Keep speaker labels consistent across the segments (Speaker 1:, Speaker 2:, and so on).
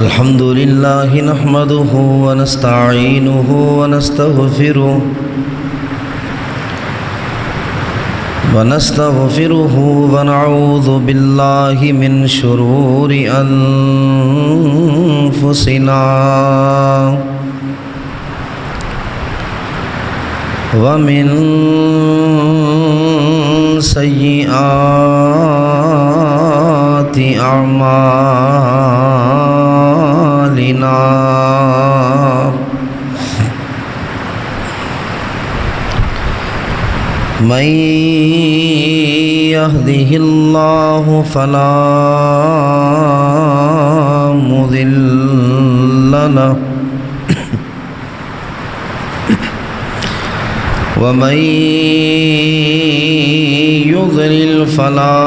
Speaker 1: الحمد لله نحمده ونستعينه ونستغفره ونعوذ بالله من شرور أنفسنا ومن سيئات أعمالنا من يهده الله فلا مضل له ومن يضلل فلا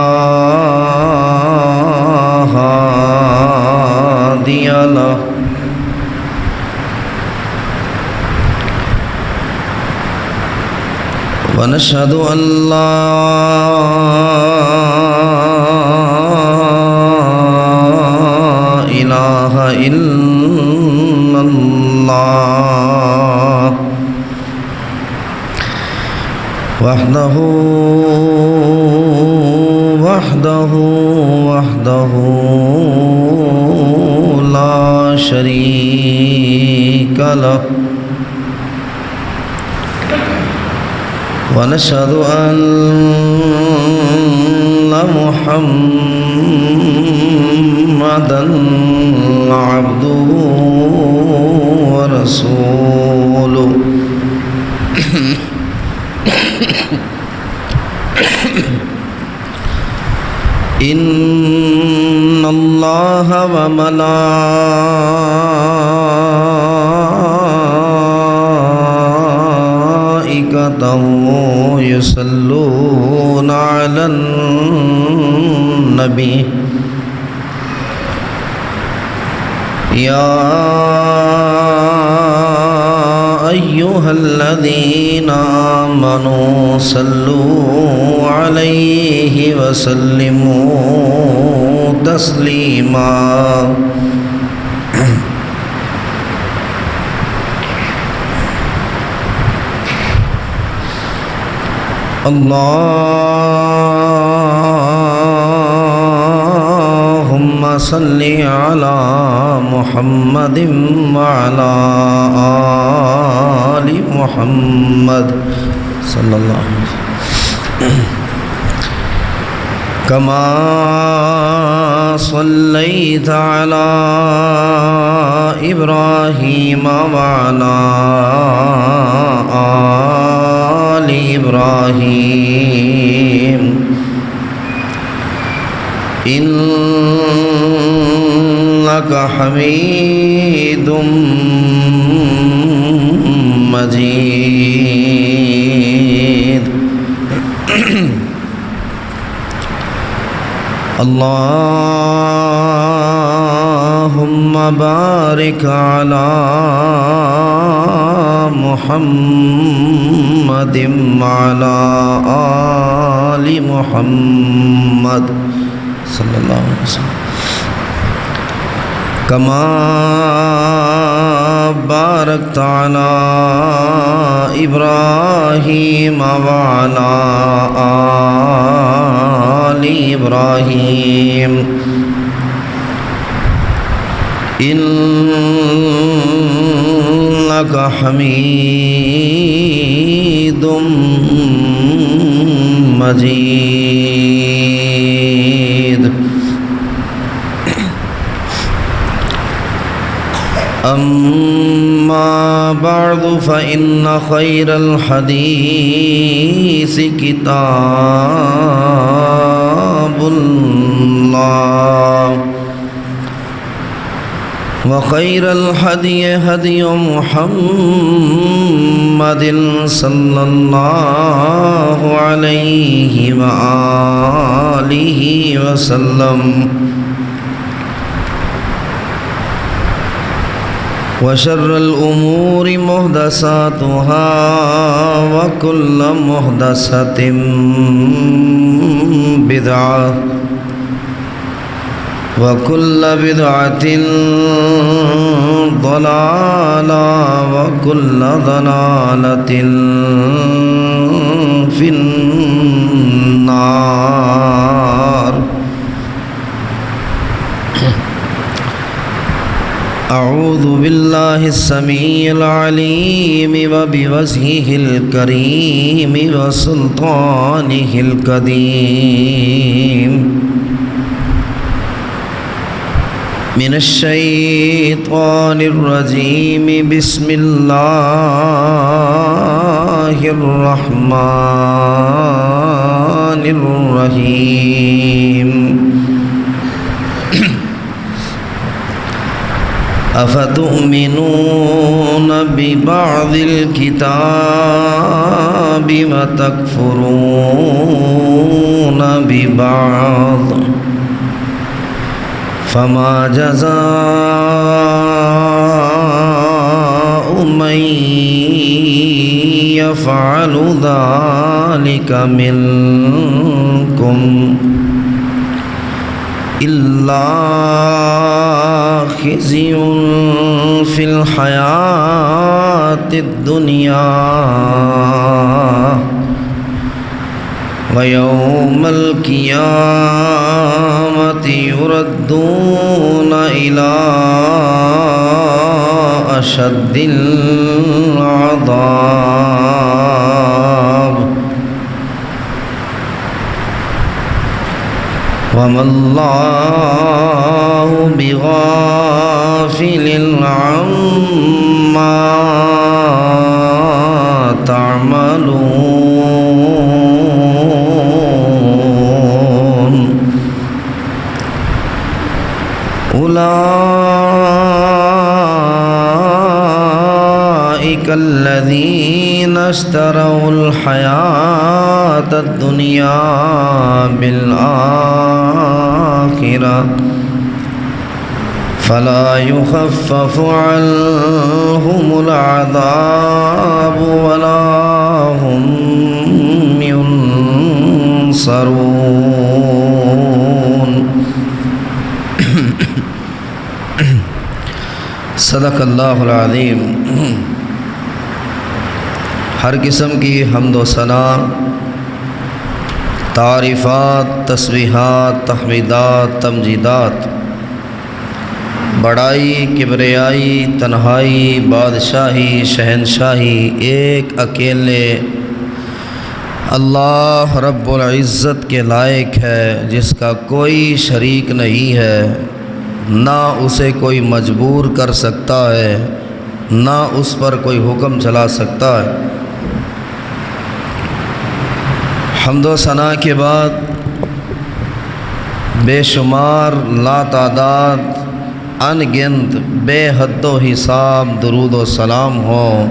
Speaker 1: هادي له ونشهد أن لا إله إلا الله وحده لا شريك له ونشهد أن محمدًا عبده ورسوله إن الله وملائكته يصلون على النبي يا أيها الذين آمنوا صلوا عليه وسلموا تسليما اللهم صل على محمد وعلى آل محمد صلى الله عليه وسلم كما صليت على إبراهيم وعلى آل إبراهيم إنك حميد مجيد اللهم بارك على محمد وعلى آل محمد صلى الله عليه وسلم كما باركت على إبراهيم وعلى آل إبراهيم إنك حميد مجيد أما بعد فإن خير الحديث كتاب الله وخير الهدي هدي محمد صلى الله عليه وآله وسلم وشر الأمور محدثاتها وكل محدثة بدعة وكل بدعة ضلالة وكل ضلالة في النار. أعوذ بالله السميع العليم وبوجهه الكريم وسلطانه القديم من الشيطان الرجيم. بسم الله الرحمن الرحيم. أفتؤمنون ببعض الكتاب وتكفرون ببعض فما جزاء من يفعل ذلك منكم إلا خزي في الحياة الدنيا ويوم القيامة يردون إلى أشد العذاب وما الله بغافل عما تعملون. أولئك الذين اشتروا الحياة الدنيا بالآخرة فلا يخفف عنهم العذاب ولا هم ينصرون. صدق اللہ العظیم. ہر قسم کی حمد و ثنا، تعریفات، تسبیحات، تحمیدات، تمجیدات، بڑائی، کبریائی، تنہائی، بادشاہی، شہنشاہی ایک اکیلے اللہ رب العزت کے لائق ہے، جس کا کوئی شریک نہیں ہے، نہ اسے کوئی مجبور کر سکتا ہے، نہ اس پر کوئی حکم چلا سکتا ہے. حمد و ثنا کے بعد بے شمار لاتعداد ان گنت بے حد و حساب درود و سلام ہو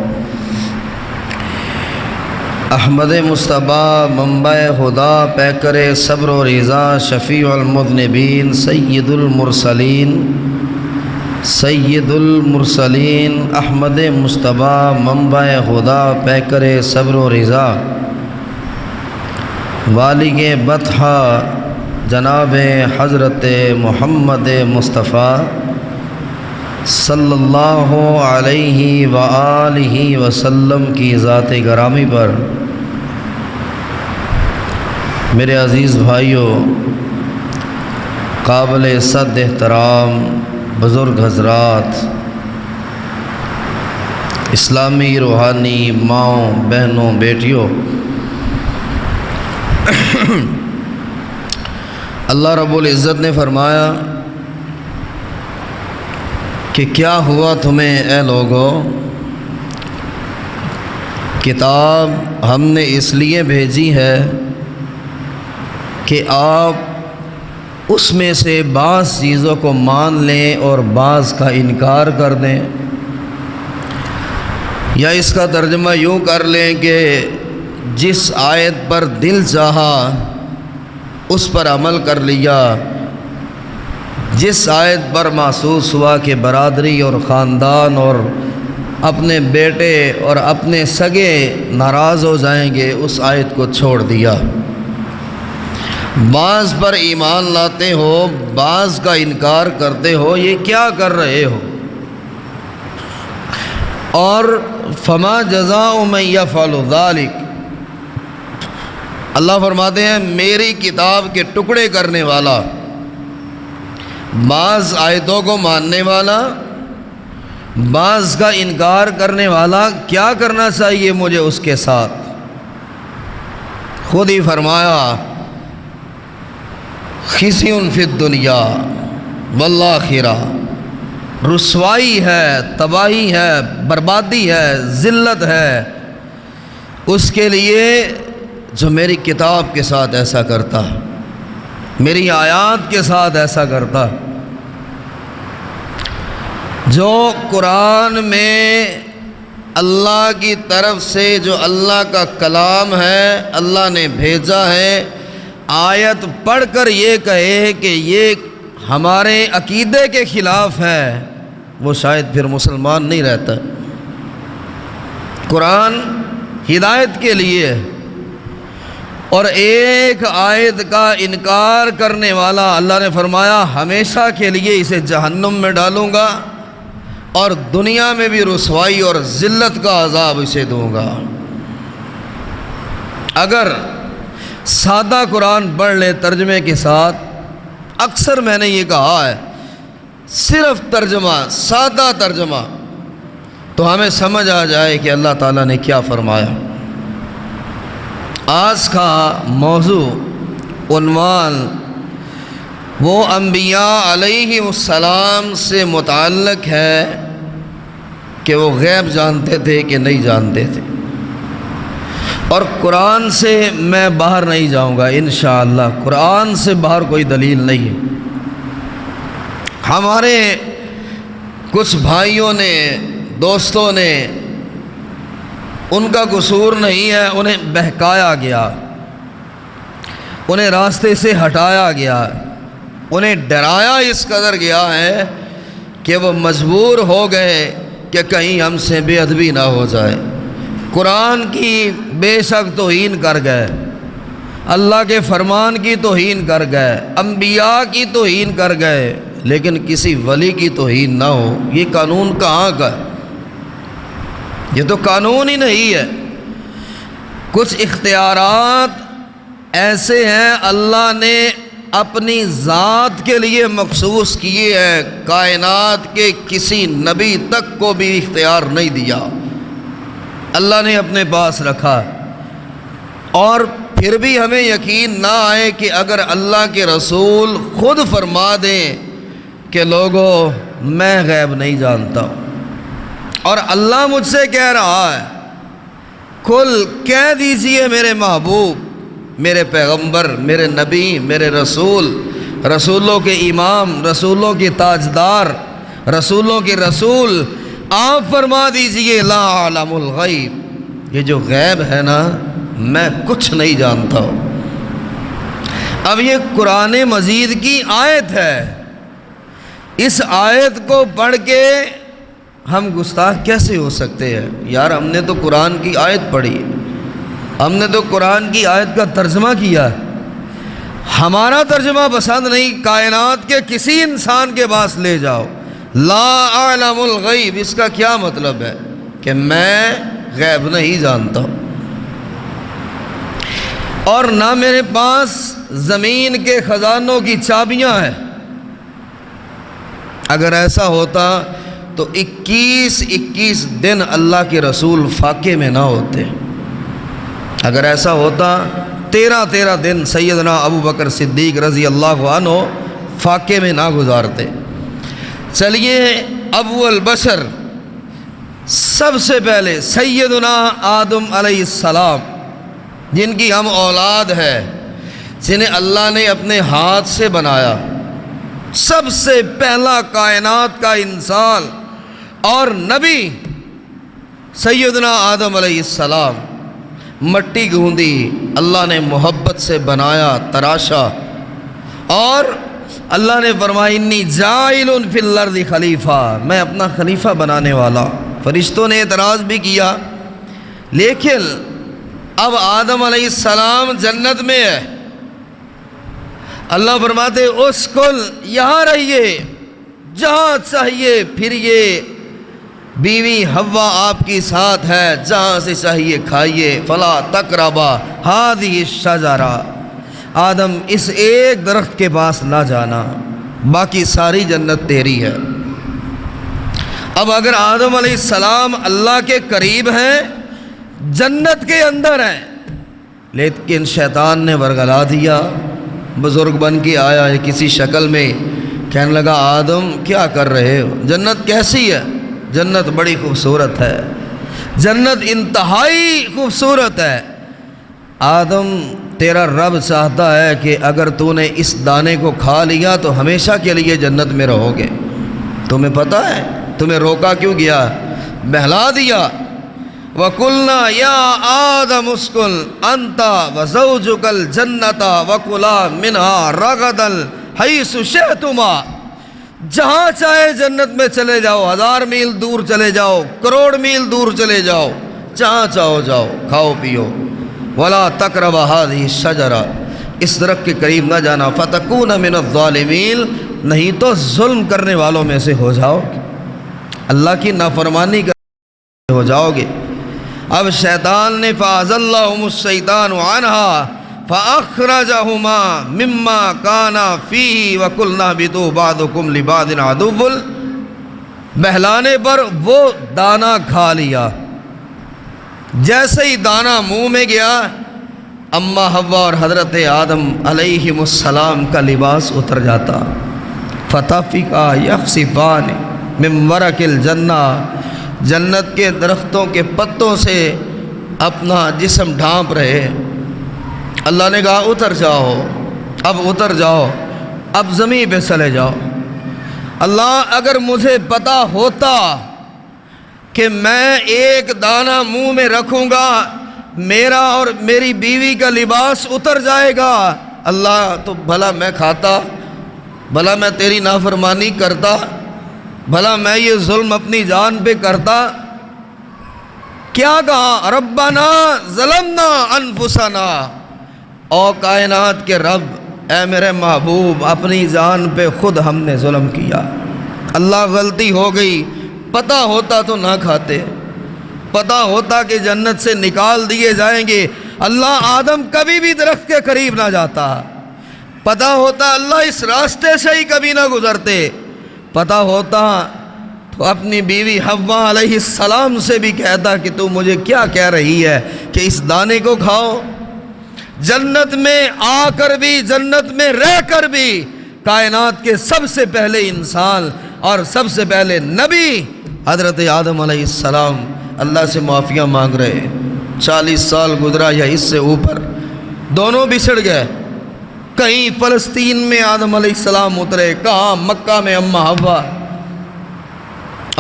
Speaker 1: احمد مصطفیٰ منبع خدا پیکر صبر و رضا شفیع المذنبین سید المرسلین احمد مصطفیٰ منبع خدا پیکر صبر و رضا والگ بطحہ جناب حضرت محمد مصطفیٰ صلی اللہ علیہ وآلہ وسلم کی ذات گرامی پر میرے عزیز بھائیوں، قابل صد احترام بزرگ حضرات، اسلامی روحانی ماؤں، بہنوں، بیٹیوں، اللہ رب العزت نے فرمایا کہ کیا ہوا تمہیں اے لوگو، کتاب ہم نے اس لیے بھیجی ہے کہ آپ اس میں سے بعض چیزوں کو مان لیں اور بعض کا انکار کر دیں، یا اس کا ترجمہ یوں کر لیں کہ جس آیت پر دل چاہا اس پر عمل کر لیا، جس آیت پر محسوس ہوا کہ برادری اور خاندان اور اپنے بیٹے اور اپنے سگے ناراض ہو جائیں گے، اس آیت کو چھوڑ دیا. بعض پر ایمان لاتے ہو، بعض کا انکار کرتے ہو، یہ کیا کر رہے ہو؟ اور فما جزاء من یفعل ذلک، اللہ فرماتے ہیں میری کتاب کے ٹکڑے کرنے والا، بعض آیتوں کو ماننے والا، بعض کا انکار کرنے والا کیا کرنا چاہیے مجھے اس کے ساتھ؟ خود ہی فرمایا خزی فی الدنیا والآخرہ، رسوائی ہے، تباہی ہے، بربادی ہے، ذلت ہے اس کے لیے جو میری کتاب کے ساتھ ایسا کرتا، میری آیات کے ساتھ ایسا کرتا، جو قرآن میں اللہ کی طرف سے جو اللہ کا کلام ہے، اللہ نے بھیجا ہے، آیت پڑھ کر یہ کہے کہ یہ ہمارے عقیدے کے خلاف ہے، وہ شاید پھر مسلمان نہیں رہتا۔ قرآن ہدایت کے لیے، اور ایک آیت کا انکار کرنے والا اللہ نے فرمایا ہمیشہ کے لیے اسے جہنم میں ڈالوں گا اور دنیا میں بھی رسوائی اور ذلت کا عذاب اسے دوں گا۔ اگر سادہ قرآن پڑھ لے ترجمے کے ساتھ، اکثر میں نے یہ کہا ہے صرف ترجمہ، سادہ ترجمہ، تو ہمیں سمجھ آ جائے کہ اللہ تعالیٰ نے کیا فرمایا۔ آج کا موضوع، عنوان، وہ انبیاء علیہ السلام سے متعلق ہے کہ وہ غیب جانتے تھے کہ نہیں جانتے تھے، اور قرآن سے میں باہر نہیں جاؤں گا انشاءاللہ، قرآن سے باہر کوئی دلیل نہیں ہے۔ ہمارے کچھ بھائیوں نے، دوستوں نے، ان کا قصور نہیں ہے، انہیں بہکایا گیا، انہیں راستے سے ہٹایا گیا، انہیں ڈرایا اس قدر گیا ہے کہ وہ مجبور ہو گئے کہ کہیں ہم سے بے ادبی نہ ہو جائے۔ قرآن کی بے شک توہین کر گئے، اللہ کے فرمان کی توہین کر گئے، انبیاء کی توہین کر گئے، لیکن کسی ولی کی توہین نہ ہو۔ یہ قانون کہاں کا ہے؟ یہ تو قانون ہی نہیں ہے۔ کچھ اختیارات ایسے ہیں اللہ نے اپنی ذات کے لیے مخصوص کیے ہیں، کائنات کے کسی نبی تک کو بھی اختیار نہیں دیا، اللہ نے اپنے پاس رکھا۔ اور پھر بھی ہمیں یقین نہ آئے کہ اگر اللہ کے رسول خود فرما دیں کہ لوگوں میں غیب نہیں جانتا ہوں، اور اللہ مجھ سے کہہ رہا ہے کل کہہ دیجئے میرے محبوب، میرے پیغمبر، میرے نبی، میرے رسول، رسولوں کے امام، رسولوں کے تاجدار، رسولوں کے رسول، آپ فرما دیجئے لا اعلم الغیب، یہ جو غیب ہے نا میں کچھ نہیں جانتا ہوں۔ اب یہ قرآن مجید کی آیت ہے، اس آیت کو پڑھ کے ہم گستاخ کیسے ہو سکتے ہیں؟ یار ہم نے تو قرآن کی آیت پڑھی، ہم نے تو قرآن کی آیت کا ترجمہ کیا، ہمارا ترجمہ پسند نہیں، کائنات کے کسی انسان کے پاس لے جاؤ، لا اعلم الغیب، اس کا کیا مطلب ہے؟ کہ میں غیب نہیں جانتا ہوں، اور نہ میرے پاس زمین کے خزانوں کی چابیاں ہیں۔ اگر ایسا ہوتا تو 21 دن اللہ کے رسول فاقے میں نہ ہوتے، اگر ایسا ہوتا 13 دن سیدنا ابو بکر صدیق رضی اللہ عنہ فاقے میں نہ گزارتے۔ چلیے ابو البشر، سب سے پہلے سیدنا آدم علیہ السلام، جن کی ہم اولاد ہے، جنہیں اللہ نے اپنے ہاتھ سے بنایا، سب سے پہلا کائنات کا انسان اور نبی سیدنا آدم علیہ السلام، مٹی گوندی، اللہ نے محبت سے بنایا، تراشا، اور اللہ نے فرمایا انی جاعل فی الارض خلیفہ، میں اپنا خلیفہ بنانے والا۔ فرشتوں نے اعتراض بھی کیا، لیکن اب آدم علیہ السلام جنت میں ہے، اللہ فرماتے اسکن یہاں رہیے، جہاں چاہیے پھریے، بیوی حوا آپ کی ساتھ ہے، جہاں سے چاہیے کھائیے، فلا تقربا ہذہ الشجرہ، آدم اس ایک درخت کے پاس نہ جانا، باقی ساری جنت تیری ہے۔ اب اگر آدم علیہ السلام اللہ کے قریب ہیں، جنت کے اندر ہیں، لیکن شیطان نے ورگلا دیا، بزرگ بن کے آیا ہے کسی شکل میں، کہنے لگا آدم کیا کر رہے ہو؟ جنت کیسی ہے؟ جنت بڑی خوبصورت ہے، جنت انتہائی خوبصورت ہے۔ آدم تیرا رب چاہتا ہے کہ اگر تو نے اس دانے کو کھا لیا تو ہمیشہ کے لیے جنت میں رہو گے۔ تمہیں پتہ ہے تمہیں روکا کیوں گیا؟ بہلا دیا۔ وَقُلْنَا يَا آدَمُ اسْكُنْ أَنْتَ وَزَوْجُكَ الْجَنَّةَ وَكُلَا مِنْهَا رَغَدًا حَيْثُ شِئْتُمَا، جہاں چاہے جنت میں چلے جاؤ، 1000 میل دور چلے جاؤ، کروڑ میل دور چلے جاؤ، جہاں چاہو جاؤ، کھاؤ پیو۔ وَلَا تَقْرَبَ هَذِهِ الشَّجَرَةَ، اس درخت کے قریب نہ جانا، فَتَكُونَ مِنَ الظَّالِمِينَ، نہیں تو ظلم کرنے والوں میں سے ہو جاؤ گے، اللہ کی نافرمانی کرنے ہو جاؤ گے۔ اب شیطان نے فَأَزَلَّهُمُ الشَّيْطَانُ عَنْهَا فَأَخْرَجَهُمَا مِمَّا كَانَا فِيهِ وَقُلْنَا اهْبِطُوا بَعْضُكُمْ لِبَعْضٍ عَدُوٌّ، بہلانے پر وہ دانہ کھا لیا، جیسے ہی دانہ منہ میں گیا، اماں حوا اور حضرت آدم علیہم السلام کا لباس اتر جاتا۔ فَطَفِقَا يَخْصِفَانِ مِن وَرَقِ الْجَنَّةِ، جنت کے درختوں کے پتوں سے اپنا جسم ڈھانپ رہے۔ اللہ نے کہا اتر جاؤ، اب اتر جاؤ، اب زمین پہ چلے جاؤ۔ اللہ اگر مجھے پتا ہوتا کہ میں ایک دانہ منہ میں رکھوں گا میرا اور میری بیوی کا لباس اتر جائے گا، اللہ تو بھلا میں کھاتا، بھلا میں تیری نافرمانی کرتا، بھلا میں یہ ظلم اپنی جان پہ کرتا۔ کیا کہا؟ ربنا ظلمنا انفسنا، او کائنات کے رب، اے میرے محبوب، اپنی جان پہ خود ہم نے ظلم کیا، اللہ غلطی ہو گئی، پتہ ہوتا تو نہ کھاتے، پتہ ہوتا کہ جنت سے نکال دیے جائیں گے، اللہ آدم کبھی بھی درخت کے قریب نہ جاتا، پتہ ہوتا اللہ اس راستے سے ہی کبھی نہ گزرتے، پتہ ہوتا تو اپنی بیوی حوا علیہ السلام سے بھی کہتا کہ تو مجھے کیا کہہ رہی ہے کہ اس دانے کو کھاؤ۔ جنت میں آ کر بھی، جنت میں رہ کر بھی، کائنات کے سب سے پہلے انسان اور سب سے پہلے نبی حضرت آدم علیہ السلام اللہ سے معافیاں مانگ رہے۔ 40 سال گزرا یا اس سے اوپر، دونوں بچھڑ گئے، کہیں فلسطین میں آدم علیہ السلام اترے، کہاں مکہ میں اماں حوا،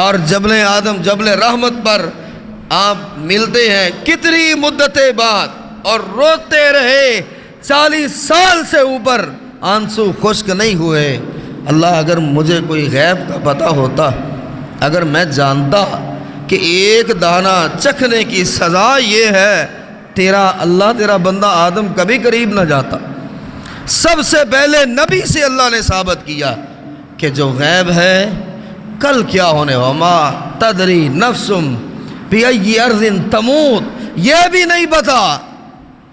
Speaker 1: اور جبل آدم جبل رحمت پر آپ ملتے ہیں کتنی مدتیں بعد، اور روتے رہے 40 سال سے اوپر، آنسو خشک نہیں ہوئے۔ اللہ اگر مجھے کوئی غیب کا پتہ ہوتا، اگر میں جانتا کہ ایک دانہ چکھنے کی سزا یہ ہے، تیرا بندہ آدم کبھی قریب نہ جاتا۔ سب سے پہلے نبی سے اللہ نے ثابت کیا کہ جو غیب ہے کل کیا ہونے، وما تدری نفس بأی ارض تموت، یہ بھی نہیں پتا،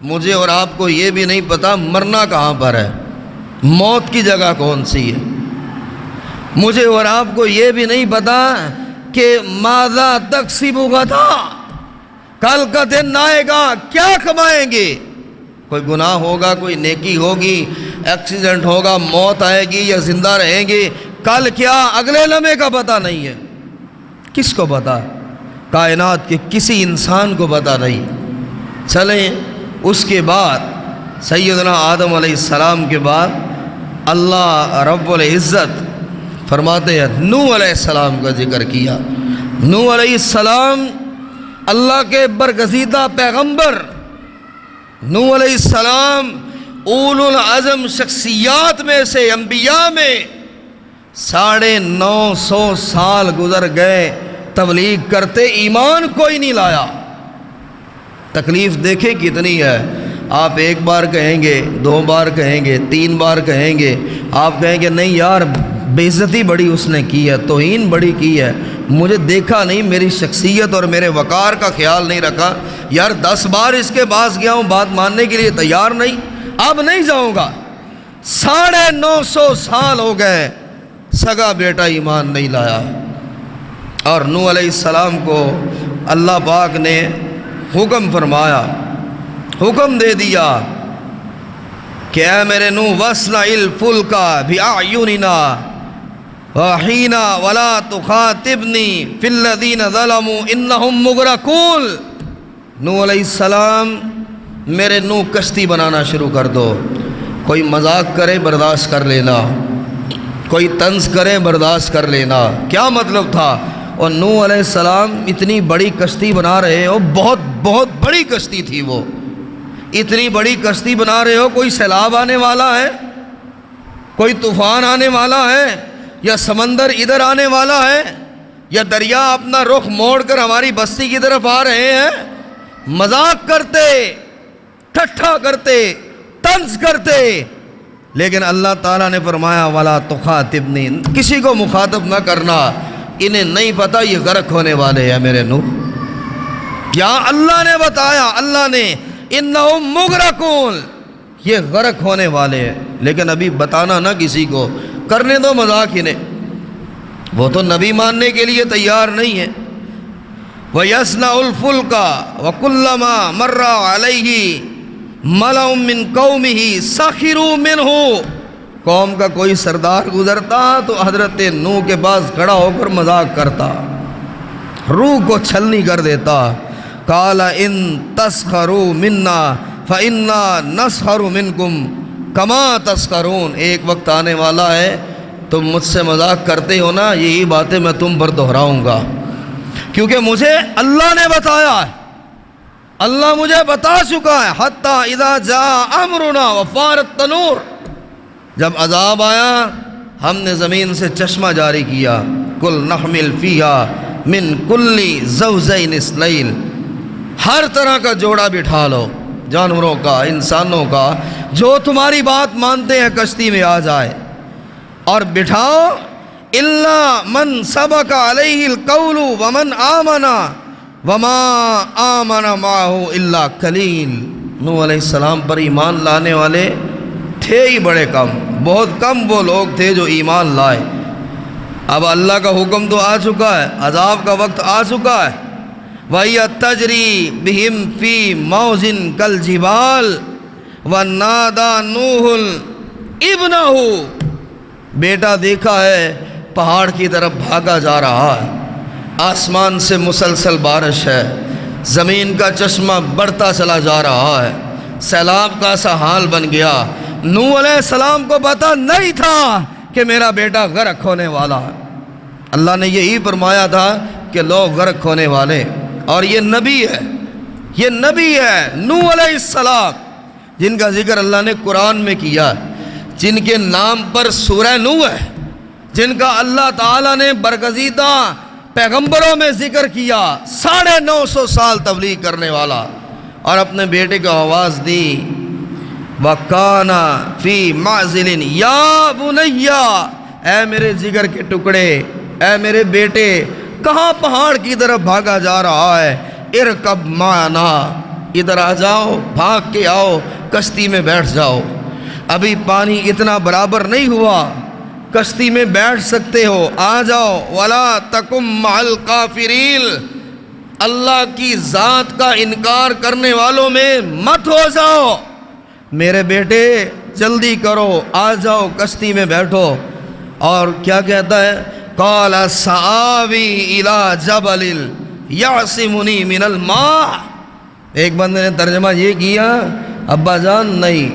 Speaker 1: مجھے اور آپ کو یہ بھی نہیں پتا مرنا کہاں پر ہے، موت کی جگہ کون سی ہے، مجھے اور آپ کو یہ بھی نہیں پتا کہ ماذا تکسب غدا، کل کا دن آئے گا کیا کمائیں گے، کوئی گناہ ہوگا، کوئی نیکی ہوگی، ایکسیڈنٹ ہوگا، موت آئے گی یا زندہ رہیں گے، کل کیا اگلے لمحے کا پتہ نہیں ہے۔ کس کو پتہ؟ کائنات کے کسی انسان کو پتہ نہیں۔ چلیں اس کے بعد سیدنا آدم علیہ السلام کے بعد اللہ رب العزت فرماتے ہیں نوح علیہ السلام کا ذکر کیا۔ نوح علیہ السلام اللہ کے برگزیدہ پیغمبر، نوح علیہ السلام اولو العزم شخصیات میں سے، انبیاء میں 950 سال گزر گئے تبلیغ کرتے، ایمان کوئی نہیں لایا۔ تکلیف دیکھیں کتنی ہے، آپ ایک بار کہیں گے، 2 بار کہیں گے، 3 بار کہیں گے، آپ کہیں گے نہیں یار بے عزتی بڑی اس نے کی ہے، توہین بڑی کی ہے، مجھے دیکھا نہیں، میری شخصیت اور میرے وقار کا خیال نہیں رکھا، یار 10 بار اس کے پاس گیا ہوں، بات ماننے کے لیے تیار نہیں، اب نہیں جاؤں گا۔ 950 سال ہو گئے، سگا بیٹا ایمان نہیں لایا، اور نوح علیہ السلام کو اللہ پاک نے حکم فرمایا، حکم دے دیا کہ اے میرے نوح وَاصْنَعِ الْفُلْكَ بِأَعْيُنِنَا وَحِينَا وَلَا تُخَاطِبْنِي فِي الَّذِينَ ظَلَمُوا إِنَّهُمْ مُغْرَقُونَ۔ نوح علیہ السلام میرے نوح کشتی بنانا شروع کر دو، کوئی مذاق کرے برداشت کر لینا، کوئی طنز کرے برداشت کر لینا۔ کیا مطلب تھا؟ اور نوح علیہ السلام اتنی بڑی کشتی بنا رہے ہو، بہت بہت بڑی کشتی تھی وہ، اتنی بڑی کشتی بنا رہے ہو، کوئی سیلاب آنے والا ہے، کوئی طوفان آنے والا ہے، یا سمندر ادھر آنے والا ہے، یا دریا اپنا رخ موڑ کر ہماری بستی کی طرف آ رہے ہیں، مذاق کرتے، ٹھٹھا کرتے، طنز کرتے، لیکن اللہ تعالیٰ نے فرمایا وَلَا تُخَاطِبْنِي، کسی کو مخاطب نہ کرنا، انہیں نہیں پتہ یہ غرق ہونے والے ہیں میرے نوح۔ کیا اللہ نے بتایا؟ اللہ نے اِنَّهُمْ مُغْرَقُونَ، یہ غرق ہونے والے ہیں، لیکن ابھی بتانا نہ کسی کو، کرنے دو مذاق انہیں، وہ تو نبی ماننے کے لیے تیار نہیں ہے۔ وَيَصْنَعُ الْفُلْكَ وَكُلَّمَا مَرَّ عَلَيْهِ مَلَأٌ مِّن قَوْمِهِ سَخِرُوا مِنْهُ، قوم کا کوئی سردار گزرتا تو حضرت نوح کے پاس کھڑا ہو کر مذاق کرتا، روح کو چھلنی کر دیتا۔ قَالَ إِن تَسْخَرُوا مِنَّا فَإِنَّا نَسْخَرُ مِنْكُمْ كَمَا تَسْخَرُونَ، ایک وقت آنے والا ہے تم مجھ سے مذاق کرتے ہو نا، یہی باتیں میں تم پر دہراؤں گا، کیونکہ مجھے اللہ نے بتایا ہے، اللہ مجھے بتا چکا ہے۔ حَتَّى إِذَا جَاءَ أَمْرُنَا وَفَارَ التَّنُورُ، جب عذاب آیا ہم نے زمین سے چشمہ جاری کیا، کل نحمل فیہا من کل زوجین اثنین، ہر طرح کا جوڑا بٹھا لو، جانوروں کا، انسانوں کا، جو تمہاری بات مانتے ہیں کشتی میں آ جائے اور بٹھاؤ۔ الا من سبق علیہ القول ومن آمن وما آمن معہ الا قلیل، نوح علیہ السلام پر ایمان لانے والے تھے ہی بڑے کم، بہت کم وہ لوگ تھے جو ایمان لائے۔ اب اللہ کا حکم تو آ چکا ہے، عذاب کا وقت آ چکا ہے۔ وَهِيَ تَجْرِي بِهِمْ فِي مَوْجٍ كَالْجِبَالِ وَنَادَى نُوحٌ ابْنَهُ، بیٹا دیکھا ہے پہاڑ کی طرف بھاگا جا رہا ہے، آسمان سے مسلسل بارش ہے، زمین کا چشمہ بڑھتا چلا جا رہا ہے، سیلاب کا سا حال بن گیا۔ نوح علیہ السلام کو پتہ نہیں تھا کہ میرا بیٹا غرق ہونے والا ہے، اللہ نے یہی فرمایا تھا کہ لوگ غرق ہونے والے، اور یہ نبی ہے، یہ نبی ہے نوح علیہ السلام، جن کا ذکر اللہ نے قرآن میں کیا، جن کے نام پر سورہ نوح ہے، جن کا اللہ تعالیٰ نے برگزیدہ پیغمبروں میں ذکر کیا، 950 سال تبلیغ کرنے والا، اور اپنے بیٹے کو آواز دی وَكَانَ فِي مَعْزِلٍ يَا بُنَيَّ، اے میرے جگر کے ٹکڑے، اے میرے بیٹے، کہاں پہاڑ کی طرف بھاگا جا رہا ہے، ارکب معنا، ادھر آ جاؤ، بھاگ کے آؤ، کشتی میں بیٹھ جاؤ، ابھی پانی اتنا برابر نہیں ہوا، کشتی میں بیٹھ سکتے ہو، آ جاؤ۔ وَلَا تَكُن مَعَ الْكَافِرِينَ، اللہ کی ذات کا انکار کرنے والوں میں مت ہو جاؤ، میرے بیٹے جلدی کرو، آ جاؤ کشتی میں بیٹھو۔ اور کیا کہتا ہے؟ قال سآوی الی جبل یعصمنی من الماء، ایک بندے نے ترجمہ یہ کیا ابا جان نہیں،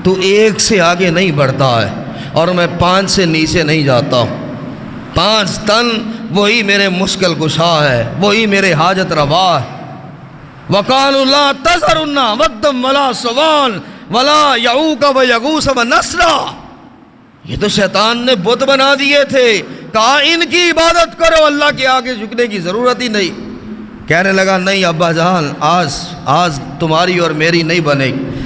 Speaker 1: تو 1 سے آگے نہیں بڑھتا ہے اور میں 5 سے نیچے نہیں جاتا ہوں، 5 تن وہی میرے مشکل کشا ہے، وہی میرے حاجت روا ہے۔ وقالوا لا تذرن ودا ولا سواعا ولا یعوق ویغوث ونسرا، یہ تو شیطان نے بت بنا دیے تھے، کہا ان کی عبادت کرو، اللہ کے آگے جھکنے کی ضرورت ہی نہیں۔ کہنے لگا نہیں ابا جان، آج تمہاری اور میری نہیں بنے گی،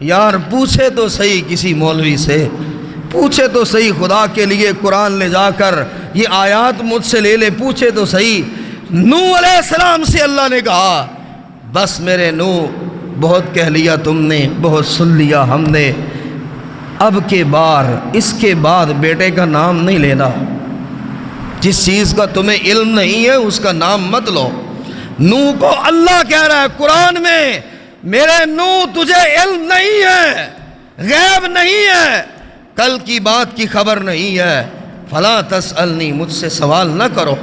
Speaker 1: یار پوچھے تو صحیح کسی مولوی سے، پوچھے تو صحیح خدا کے لیے قرآن لے جا کر یہ آیات مجھ سے لے لے، پوچھے تو صحیح۔ نوح علیہ السلام سے اللہ نے کہا بس میرے نوح بہت کہہ لیا تم نے، بہت سن لیا ہم نے، اب کے بار اس کے بعد بیٹے کا نام نہیں لینا، جس چیز کا تمہیں علم نہیں ہے اس کا نام مت لو۔ نوح کو اللہ کہہ رہا ہے قرآن میں میرے نوح تجھے علم نہیں ہے، غیب نہیں ہے، کل کی بات کی خبر نہیں ہے، فلا تسألنی، مجھ سے سوال نہ کرو،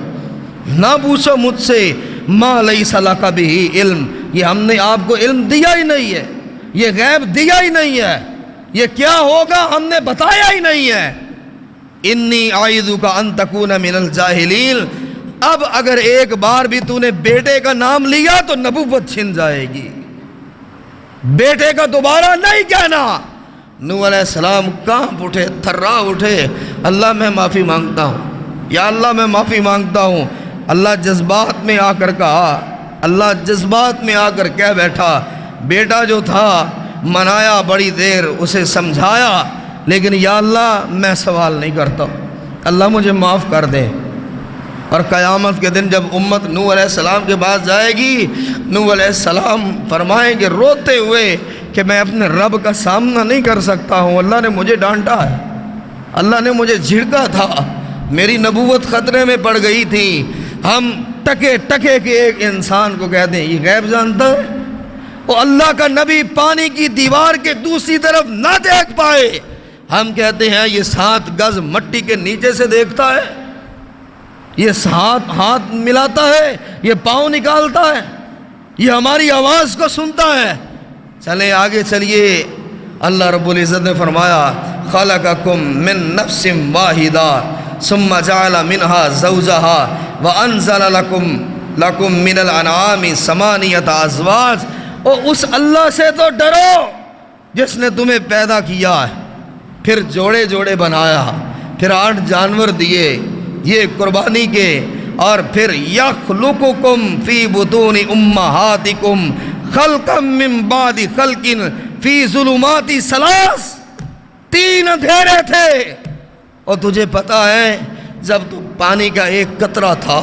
Speaker 1: نہ پوچھو مجھ سے، ما لیس لک بہ علم، یہ ہم نے آپ کو علم دیا ہی نہیں ہے، یہ غیب دیا ہی نہیں ہے، یہ کیا ہوگا ہم نے بتایا ہی نہیں ہے۔ انی اعیذک ان تکون من الجاہلین، اب اگر ایک بار بھی تو نے بیٹے کا نام لیا تو نبوت چھن جائے گی، بیٹے کا دوبارہ نہیں کہنا۔ نوح علیہ السلام کانپ اٹھے، تھرا اٹھے، اللہ میں معافی مانگتا ہوں، یا اللہ میں معافی مانگتا ہوں۔ اللہ جذبات میں آ کر کہا، اللہ جذبات میں آ کر کہہ بیٹھا، بیٹا جو تھا منایا بڑی دیر، اسے سمجھایا، لیکن یا اللہ میں سوال نہیں کرتا، اللہ مجھے معاف کر دے۔ اور قیامت کے دن جب امت نوح علیہ السلام کے پاس جائے گی، نوح علیہ السلام فرمائیں گے روتے ہوئے کہ میں اپنے رب کا سامنا نہیں کر سکتا ہوں، اللہ نے مجھے ڈانٹا ہے، اللہ نے مجھے جھڑکا تھا، میری نبوت خطرے میں پڑ گئی تھی۔ ہم ٹکے ٹکے کے ایک انسان کو کہتے ہیں یہ غیب جانتا ہے، وہ اللہ کا نبی پانی کی دیوار کے دوسری طرف نہ دیکھ پائے، ہم کہتے ہیں یہ 7 گز مٹی کے نیچے سے دیکھتا ہے، یہ ہاتھ ملاتا ہے، یہ پاؤں نکالتا ہے، یہ ہماری آواز کو سنتا ہے۔ چلیں آگے چلیے، اللہ رب العزت نے فرمایا خلقکم من نفس واحدہ ثم جعل منها زوجها وانزل لکم من الانعام ثمانیۃ ازواج، اور اس اللہ سے تو ڈرو جس نے تمہیں پیدا کیا ہے، پھر جوڑے جوڑے بنایا، پھر 8 جانور دیے یہ قربانی کے، اور پھر یخلقکم فی بطون امہاتکم خلقا من بعد خلق فی ظلمات 3 اندھیرے تھے۔ اور تجھے پتا ہے جب تو پانی کا ایک قطرہ تھا،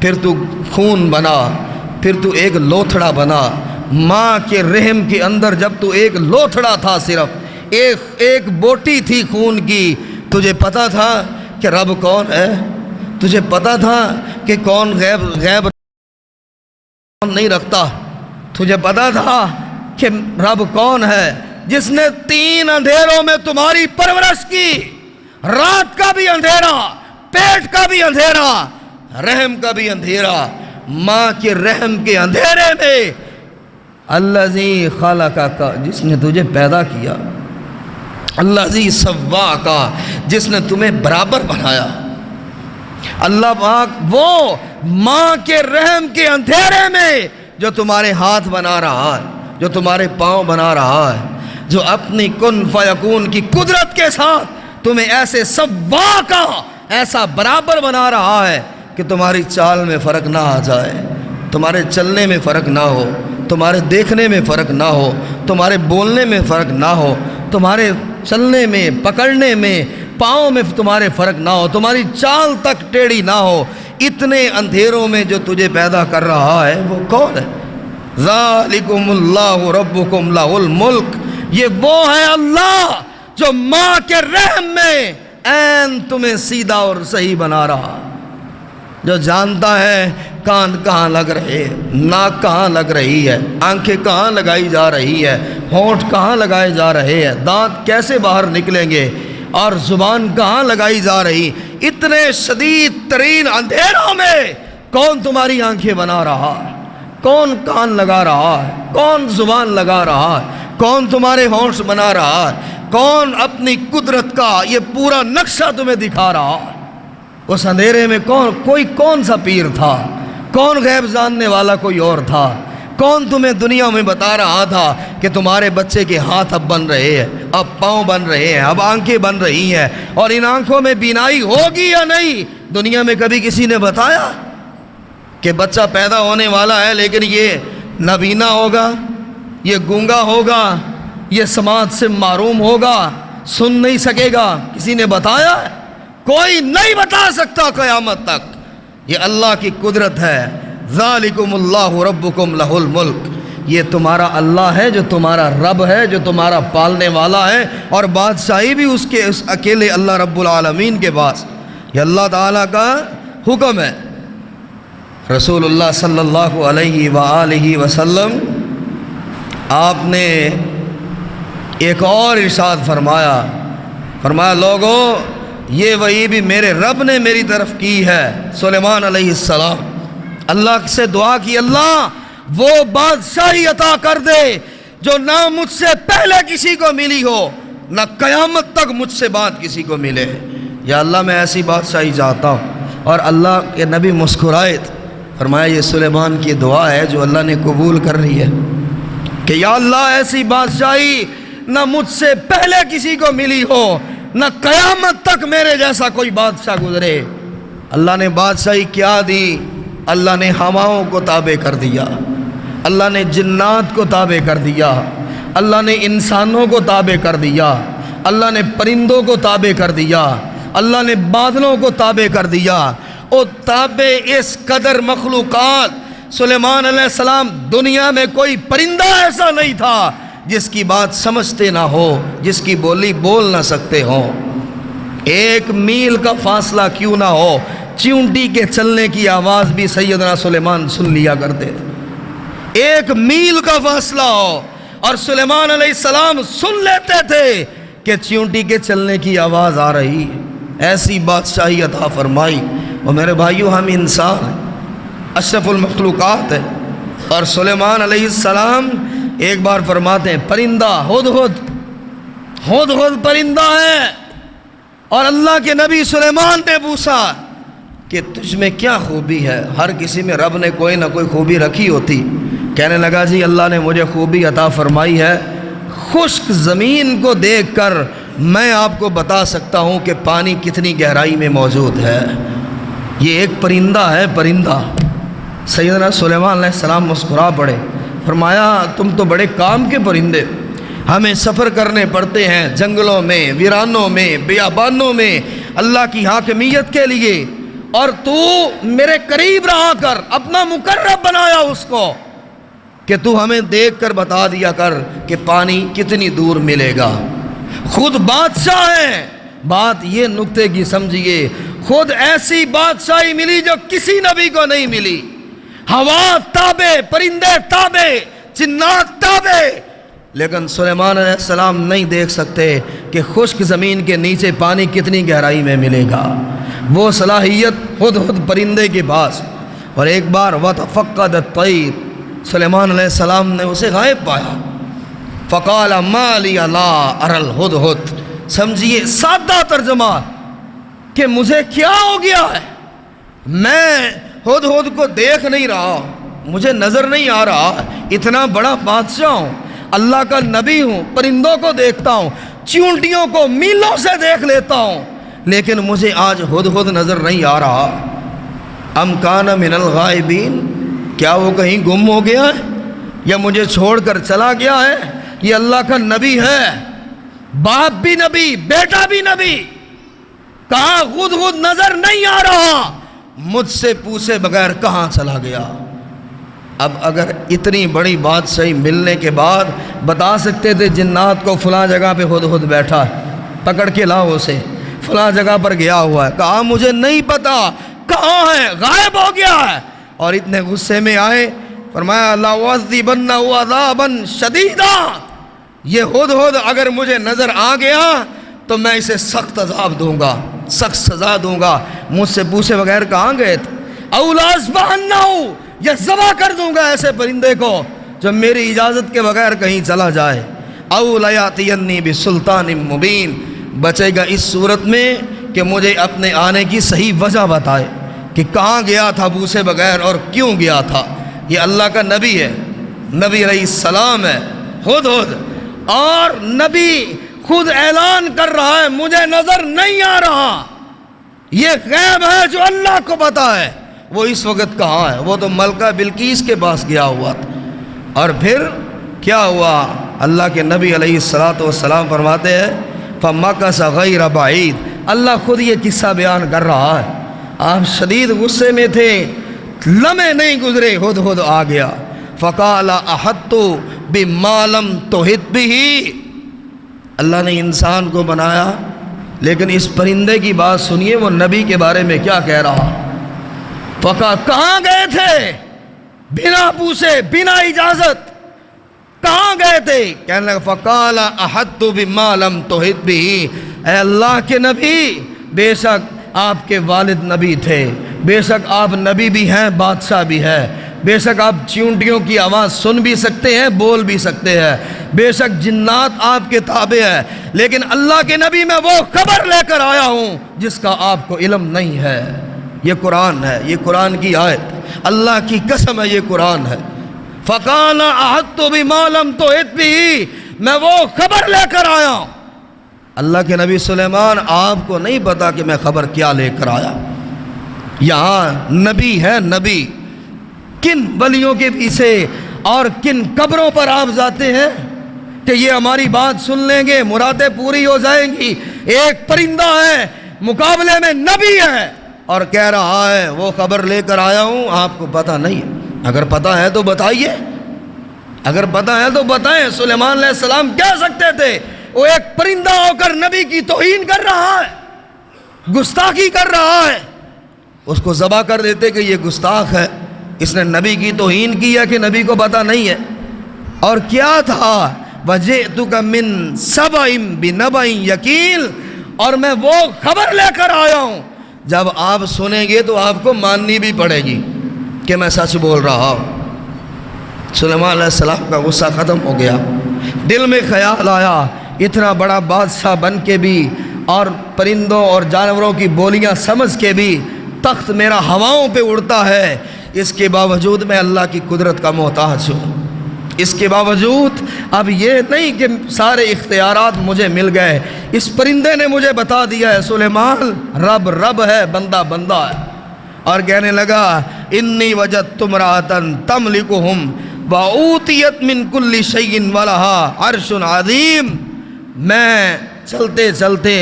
Speaker 1: پھر تو خون بنا، پھر تو ایک لوتھڑا بنا، ماں کے رحم کے اندر جب تو ایک لوتھڑا تھا، صرف ایک بوٹی تھی خون کی، تجھے پتا تھا کہ رب کون ہے؟ تجھے پتا تھا کہ کون غیب نہیں رکھتا؟ تجھے پتا تھا کہ رب کون ہے جس نے 3 اندھیروں میں تمہاری پرورش کی، رات کا بھی اندھیرا، پیٹ کا بھی اندھیرا، رحم کا بھی اندھیرا، ماں کے رحم کے اندھیرے میں الذی خلقک، جس نے تجھے پیدا کیا، الذی سواک، جس نے تمہیں برابر بنایا۔ اللہ پاک وہ ماں کے رحم کے اندھیرے میں جو تمہارے ہاتھ بنا رہا ہے، جو تمہارے پاؤں بنا رہا ہے، جو اپنی کن فیکون کی قدرت کے ساتھ تمہیں ایسے سواکا، ایسا برابر بنا رہا ہے کہ تمہاری چال میں فرق نہ آ جائے، تمہارے چلنے میں فرق نہ ہو، تمہارے دیکھنے میں فرق نہ ہو، تمہارے بولنے میں فرق نہ ہو، تمہارے چلنے میں، پکڑنے میں، پاؤں میں تمہارے فرق نہ ہو، تمہاری چال تک ٹیڑھی نہ ہو۔ اتنے اندھیروں میں جو تجھے پیدا کر رہا ہے وہ کون ہے؟ ذالکم اللہ ربکم لہ الملک، یہ وہ ہے اللہ جو ماں کے رحم میں عین تمہیں سیدھا اور صحیح بنا رہا، جو جانتا ہے کان کہاں لگ رہے، ناک کہاں لگ رہی ہے، آنکھیں کہاں لگائی جا رہی ہے، ہونٹ کہاں لگائے جا رہے ہیں، دانت کیسے باہر نکلیں گے، اور زبان کہاں لگائی جا رہی۔ اتنے شدید ترین اندھیروں میں کون تمہاری آنکھیں بنا رہا ہے، کون کان لگا رہا ہے، کون زبان لگا رہا ہے، کون تمہارے ہونٹ بنا رہا ہے، کون اپنی قدرت کا یہ پورا نقشہ تمہیں دکھا رہا ہے۔ اس اندھیرے میں کون سا پیر تھا، کون غیب جاننے والا کوئی اور تھا، کون تمہیں دنیا میں بتا رہا تھا کہ تمہارے بچے کے ہاتھ اب بن رہے ہیں، اب پاؤں بن رہے ہیں، اب آنکھیں بن رہی ہیں، اور ان آنکھوں میں بینائی ہوگی یا نہیں؟ دنیا میں کبھی کسی نے بتایا کہ بچہ پیدا ہونے والا ہے لیکن یہ نابینا ہوگا، یہ گونگا ہوگا، یہ سماعت سے محروم ہوگا، سن نہیں سکے گا؟ کسی نے بتایا ہے؟ کوئی نہیں بتا سکتا قیامت تک۔ یہ اللہ کی قدرت ہے۔ ذالکم اللہ ربکم لہ الملک، یہ تمہارا اللہ ہے جو تمہارا رب ہے، جو تمہارا پالنے والا ہے، اور بادشاہی بھی اس اکیلے اللہ رب العالمین کے پاس۔ یہ اللہ تعالیٰ کا حکم ہے۔ رسول اللہ صلی اللہ علیہ وآلہ وسلم آپ نے ایک اور ارشاد فرمایا لوگو، یہ وحی بھی میرے رب نے میری طرف کی ہے۔ سلیمان علیہ السلام اللہ سے دعا کی، اللہ وہ بادشاہی عطا کر دے جو نہ مجھ سے پہلے کسی کو ملی ہو، نہ قیامت تک مجھ سے بعد کسی کو ملے۔ یا اللہ میں ایسی بادشاہی چاہتا ہوں۔ اور اللہ کے نبی مسکرائے، فرمایا یہ سلیمان کی دعا ہے جو اللہ نے قبول کر لی ہے کہ یا اللہ ایسی بادشاہی نہ مجھ سے پہلے کسی کو ملی ہو، نہ قیامت تک میرے جیسا کوئی بادشاہ گزرے۔ اللہ نے بادشاہی کیا دی؟ اللہ نے ہواؤں کو تابع کر دیا، اللہ نے جنات کو تابع کر دیا، اللہ نے انسانوں کو تابع کر دیا، اللہ نے پرندوں کو تابع کر دیا، اللہ نے بادلوں کو تابع کر دیا۔ او تابع اس قدر مخلوقات، سلیمان علیہ السلام دنیا میں کوئی پرندہ ایسا نہیں تھا جس کی بات سمجھتے نہ ہو، جس کی بولی بول نہ سکتے ہوں۔ ایک میل کا فاصلہ کیوں نہ ہو، چیونٹی کے چلنے کی آواز بھی سیدنا سلیمان سن لیا کرتے تھے۔ ایک میل کا فاصلہ ہو اور سلیمان علیہ السلام سن لیتے تھے کہ چیونٹی کے چلنے کی آواز آ رہی۔ ایسی بادشاہی عطا فرمائی۔ اور میرے بھائیو، ہم انسان ہیں، اشرف المخلوقات ہیں، اور سلیمان علیہ السلام ایک بار فرماتے ہیں پرندہ ہدہد پرندہ ہے، اور اللہ کے نبی سلیمان نے پوچھا کہ تجھ میں کیا خوبی ہے؟ ہر کسی میں رب نے کوئی نہ کوئی خوبی رکھی ہوتی۔ کہنے لگا جی اللہ نے مجھے خوبی عطا فرمائی ہے، خشک زمین کو دیکھ کر میں آپ کو بتا سکتا ہوں کہ پانی کتنی گہرائی میں موجود ہے۔ یہ ایک پرندہ ہے، پرندہ۔ سیدنا سلیمان علیہ السلام مسکرا پڑے، فرمایا تم تو بڑے کام کے پرندے، ہمیں سفر کرنے پڑتے ہیں جنگلوں میں، ویرانوں میں، بیابانوں میں اللہ کی حاکمیت کے لیے، اور تو میرے قریب رہا کر، اپنا مقرب بنایا اس کو کہ تو ہمیں دیکھ کر بتا دیا کر کہ پانی کتنی دور ملے گا۔ خود بادشاہ ہے، بات یہ نکتے کی سمجھیے، خود ایسی بادشاہی ملی جو کسی نبی کو نہیں ملی۔ ہوا تابع، پرندے تابع، جنات تابع، لیکن سلیمان علیہ السلام نہیں دیکھ سکتے کہ خشک زمین کے نیچے پانی کتنی گہرائی میں ملے گا۔ وہ صلاحیت ہدہد پرندے کے پاس۔ اور ایک بار وَتَفَقَّدَ الطَّيْرُ، سلیمان علیہ السلام نے اسے غائب پایا۔ فَقَالَ مَا لِيَ لَا أَرَى الْهُدْهُدْ، سمجھیے سادہ ترجمہ کہ مجھے کیا ہو گیا ہے، میں ہدہد کو دیکھ نہیں رہا، مجھے نظر نہیں آ رہا، اتنا بڑا بادشاہ ہوں، اللہ کا نبی ہوں، پرندوں کو دیکھتا ہوں، چیونٹیوں کو میلوں سے دیکھ لیتا ہوں، لیکن مجھے آج ہدہد نظر نہیں آ رہا۔ ام کان من الغائبین، کیا وہ کہیں گم ہو گیا ہے یا مجھے چھوڑ کر چلا گیا ہے؟ یہ اللہ کا نبی ہے، باپ بھی نبی، بیٹا بھی نبی، کہا ہدہد نظر نہیں آ رہا، مجھ سے پوچھے بغیر کہاں چلا گیا؟ اب اگر اتنی بڑی بادشاہی ملنے کے بعد بتا سکتے تھے جنات کو فلاں جگہ پہ ہدہد بیٹھا ہے، پکڑ کے لاؤ اسے، فلاں جگہ پر گیا ہوا ہے، کہا مجھے نہیں پتا کہاں ہے، غائب ہو گیا ہے، اور اتنے غصے میں آئے، فرمایا لَأُعَذِّبَنَّهُ عَذَابًا شَدِيدًا، یہ ہدہد اگر مجھے نظر آ گیا تو میں اسے سخت عذاب دوں گا، سخت سزا دوں گا۔ مجھ سے پوچھے بغیر کہاں گئے تھے؟ اَوْ لَأَذْبَحَنَّهُ، یا ذبح کر دوں گا ایسے پرندے کو جو میری اجازت کے بغیر کہیں چلا جائے۔ اَوْ لَيَأْتِيَنِّي بِسُلْطَانٍ مُبِينٍ، بچے گا اس صورت میں کہ مجھے اپنے آنے کی صحیح وجہ بتائے کہ کہاں گیا تھا پوچھے بغیر اور کیوں گیا تھا۔ یہ اللہ کا نبی ہے، نبی علیہ السلام ہے ہدہد، اور نبی خود اعلان کر رہا ہے مجھے نظر نہیں آ رہا، یہ غیب ہے جو اللہ کو پتا ہے۔ وہ اس وقت کہاں ہے؟ وہ تو ملکہ بلقیس کے پاس گیا ہوا تھا۔ اور پھر کیا ہوا؟ اللہ کے نبی علیہ الصلوۃ والسلام فرماتے ہیں فمکث غیر بعید، اللہ خود یہ قصہ بیان کر رہا ہے، آپ شدید غصے میں تھے، لمحے نہیں گزرے ہدہد آ گیا، فقال احطت بما لم تحط به، اللہ نے انسان کو بنایا لیکن اس پرندے کی بات سنیے وہ نبی کے بارے میں کیا کہہ رہا، فقال کہاں گئے تھے بنا پوچھے بنا اجازت، کہاں گئے تھے؟ کہنے لگا فقال احطت بما لم تحط به، اے اللہ کے نبی بے شک آپ کے والد نبی تھے، بے شک آپ نبی بھی ہیں بادشاہ بھی ہے، بے شک آپ چیونٹیوں کی آواز سن بھی سکتے ہیں بول بھی سکتے ہیں، بے شک جنات آپ کے تابع ہے، لیکن اللہ کے نبی میں وہ خبر لے کر آیا ہوں جس کا آپ کو علم نہیں ہے۔ یہ قرآن ہے، یہ قرآن کی آیت، اللہ کی قسم ہے یہ قرآن ہے۔ فقال احطت بما لم تحط به، میں وہ خبر لے کر آیا ہوں۔ اللہ کے نبی سلیمان آپ کو نہیں پتا کہ میں خبر کیا لے کر آیا، یہاں نبی ہے نبی، کن ولیوں کے پیچھے اور کن قبروں پر آپ جاتے ہیں کہ یہ ہماری بات سن لیں گے مرادیں پوری ہو جائیں گی، ایک پرندہ ہے مقابلے میں نبی ہے اور کہہ رہا ہے وہ خبر لے کر آیا ہوں، آپ کو پتہ نہیں ہے؟ اگر پتہ ہے تو بتائیے، اگر پتہ ہے تو بتائیں۔ سلیمان علیہ السلام کہہ سکتے تھے وہ ایک پرندہ ہو کر نبی کی توہین کر رہا ہے، گستاخی کر رہا ہے، اس کو ذبح کر دیتے کہ یہ گستاخ ہے، اس نے نبی کی توہین کی ہے کہ نبی کو پتہ نہیں ہے۔ اور کیا تھا وَجِئْتُكَ مِن سَبَإٍ بِنَبَإٍ یقین، اور میں وہ خبر لے کر آیا ہوں جب آپ سنیں گے تو آپ کو ماننی بھی پڑے گی کہ میں سچ بول رہا ہوں۔ سلیمان علیہ السلام کا غصہ ختم ہو گیا، دل میں خیال آیا اتنا بڑا بادشاہ بن کے بھی اور پرندوں اور جانوروں کی بولیاں سمجھ کے بھی تخت میرا ہواؤں پہ اڑتا ہے، اس کے باوجود میں اللہ کی قدرت کا محتاج ہوں، اس کے باوجود اب یہ نہیں کہ سارے اختیارات مجھے مل گئے، اس پرندے نے مجھے بتا دیا ہے سلیمان رب رب ہے بندہ بندہ ہے۔ اور کہنے لگا انی وجدت امرأۃ تملکہم وأوتیت من کل شیء ولہا عرش عظیم، میں چلتے چلتے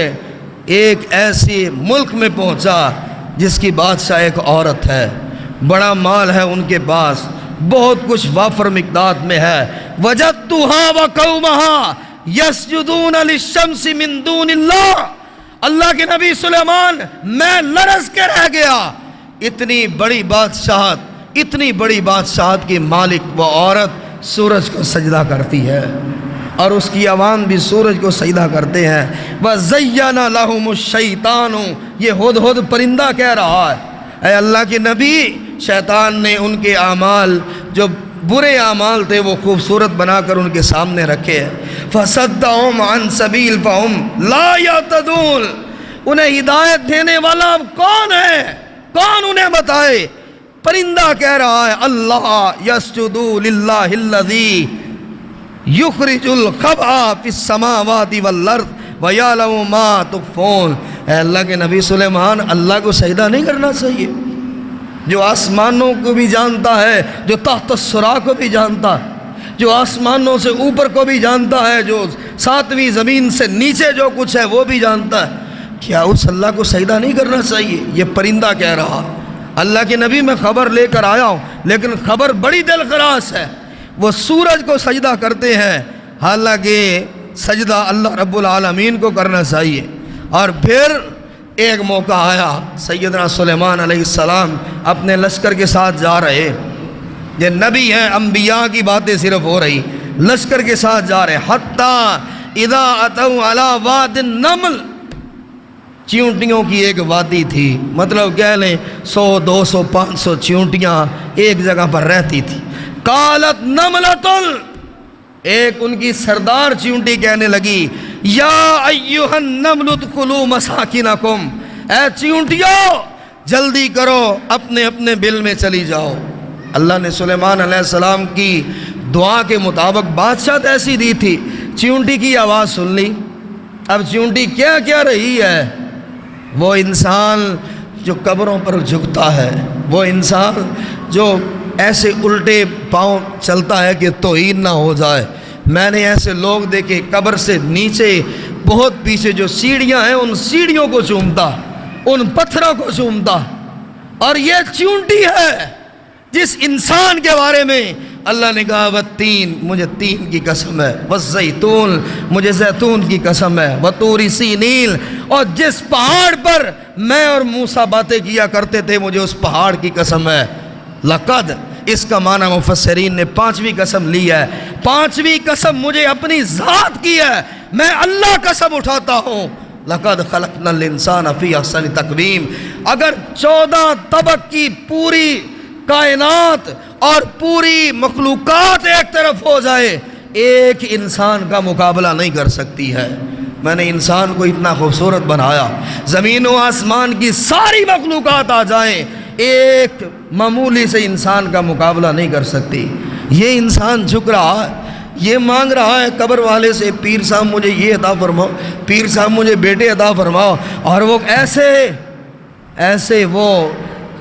Speaker 1: ایک ایسی ملک میں پہنچا جس کی بادشاہ ایک عورت ہے، بڑا مال ہے ان کے پاس، بہت کچھ وافر مقدار میں ہے، وجدتها وقومها یسجدون للشمس من دون اللہ، اللہ کے نبی سلیمان میں لرز کے رہ گیا، اتنی بڑی بادشاہت، اتنی بڑی بادشاہت کی مالک وہ عورت سورج کو سجدہ کرتی ہے اور اس کی عوام بھی سورج کو سجدہ کرتے ہیں۔ وَزَيَّنَ لَهُمُ الشَّيْطَانُ، یہ ہدہد پرندہ کہہ رہا ہے، اے اللہ کے نبی شیطان نے ان کے اعمال جو برے اعمال تھے وہ خوبصورت بنا کر ان کے سامنے رکھے ہیں۔ فَصَدَّهُمْ عَنْ سَبِيلٍ فَهُمْ لَا يَهْتَدُونَ، انہیں ہدایت دینے والا کون ہے، کون انہیں بتائے؟ پرندہ کہہ رہا ہے اللہ یسجد للہ الذی یخرج الخبء فی السماوات والارض ویعلم ما تخفون، اے اللہ کے نبی سلیمان اللہ کو سجدہ نہیں کرنا چاہیے، جو آسمانوں کو بھی جانتا ہے، جو تحت الثری کو بھی جانتا ہے، جو آسمانوں سے اوپر کو بھی جانتا ہے، جو ساتویں زمین سے نیچے جو کچھ ہے وہ بھی جانتا ہے، کیا اس اللہ کو سجدہ نہیں کرنا چاہیے؟ یہ پرندہ کہہ رہا، اللہ کے نبی میں خبر لے کر آیا ہوں لیکن خبر بڑی دلخراش ہے، وہ سورج کو سجدہ کرتے ہیں، حالانکہ سجدہ اللہ رب العالمین کو کرنا چاہیے۔ اور پھر ایک موقع آیا، سیدنا سلیمان علیہ السلام اپنے لشکر کے ساتھ جا رہے، یہ نبی ہیں انبیاء کی باتیں صرف ہو رہی، لشکر کے ساتھ جا رہے، حتی اذا اتوا علی واد النمل، چیونٹیوں کی ایک وادی تھی، مطلب کہہ لیں 100 200 500 چیونٹیاں ایک جگہ پر رہتی تھی۔ قالت نملۃ، ایک ان کی سردار چیونٹی کہنے لگی یا ایھا النمل ادخلوا مساکنکم، اے چیونٹیوں جلدی کرو اپنے اپنے بل میں چلی جاؤ۔ اللہ نے سلیمان علیہ السلام کی دعا کے مطابق بادشاہت ایسی دی تھی، چیونٹی کی آواز سن لی، اب چیونٹی کیا کیا رہی ہے، وہ انسان جو قبروں پر جھکتا ہے، وہ انسان جو ایسے الٹے پاؤں چلتا ہے کہ توہین نہ ہو جائے، میں نے ایسے لوگ دیکھے قبر سے نیچے بہت پیچھے جو سیڑھیاں ہیں ان سیڑھیوں کو چومتا، ان پتھروں کو چومتا، اور یہ چونٹی ہے جس انسان کے بارے میں اللہ نے کہا والتین، مجھے تین کی قسم ہے، والزیتون، مجھے زیتون کی قسم ہے، وطور سینین، اور جس پہاڑ پر میں اور موسیٰ باتیں کیا کرتے تھے مجھے اس پہاڑ کی قسم ہے۔ لقد، اس کا معنی مفسرین نے پانچویں قسم لی ہے، پانچویں قسم مجھے اپنی ذات کی ہے، میں اللہ قسم اٹھاتا ہوں۔ لقد خلقنا الانسان فی احسن تقویم، اگر 14 طبق کی پوری کائنات اور پوری مخلوقات ایک طرف ہو جائے ایک انسان کا مقابلہ نہیں کر سکتی ہے۔ میں نے انسان کو اتنا خوبصورت بنایا، زمین و آسمان کی ساری مخلوقات آ جائیں ایک معمولی سے انسان کا مقابلہ نہیں کر سکتی۔ یہ انسان جھک رہا ہے، یہ مانگ رہا ہے قبر والے سے پیر صاحب مجھے یہ عطا فرماؤ، پیر صاحب مجھے بیٹے عطا فرماؤ، اور وہ ایسے وہ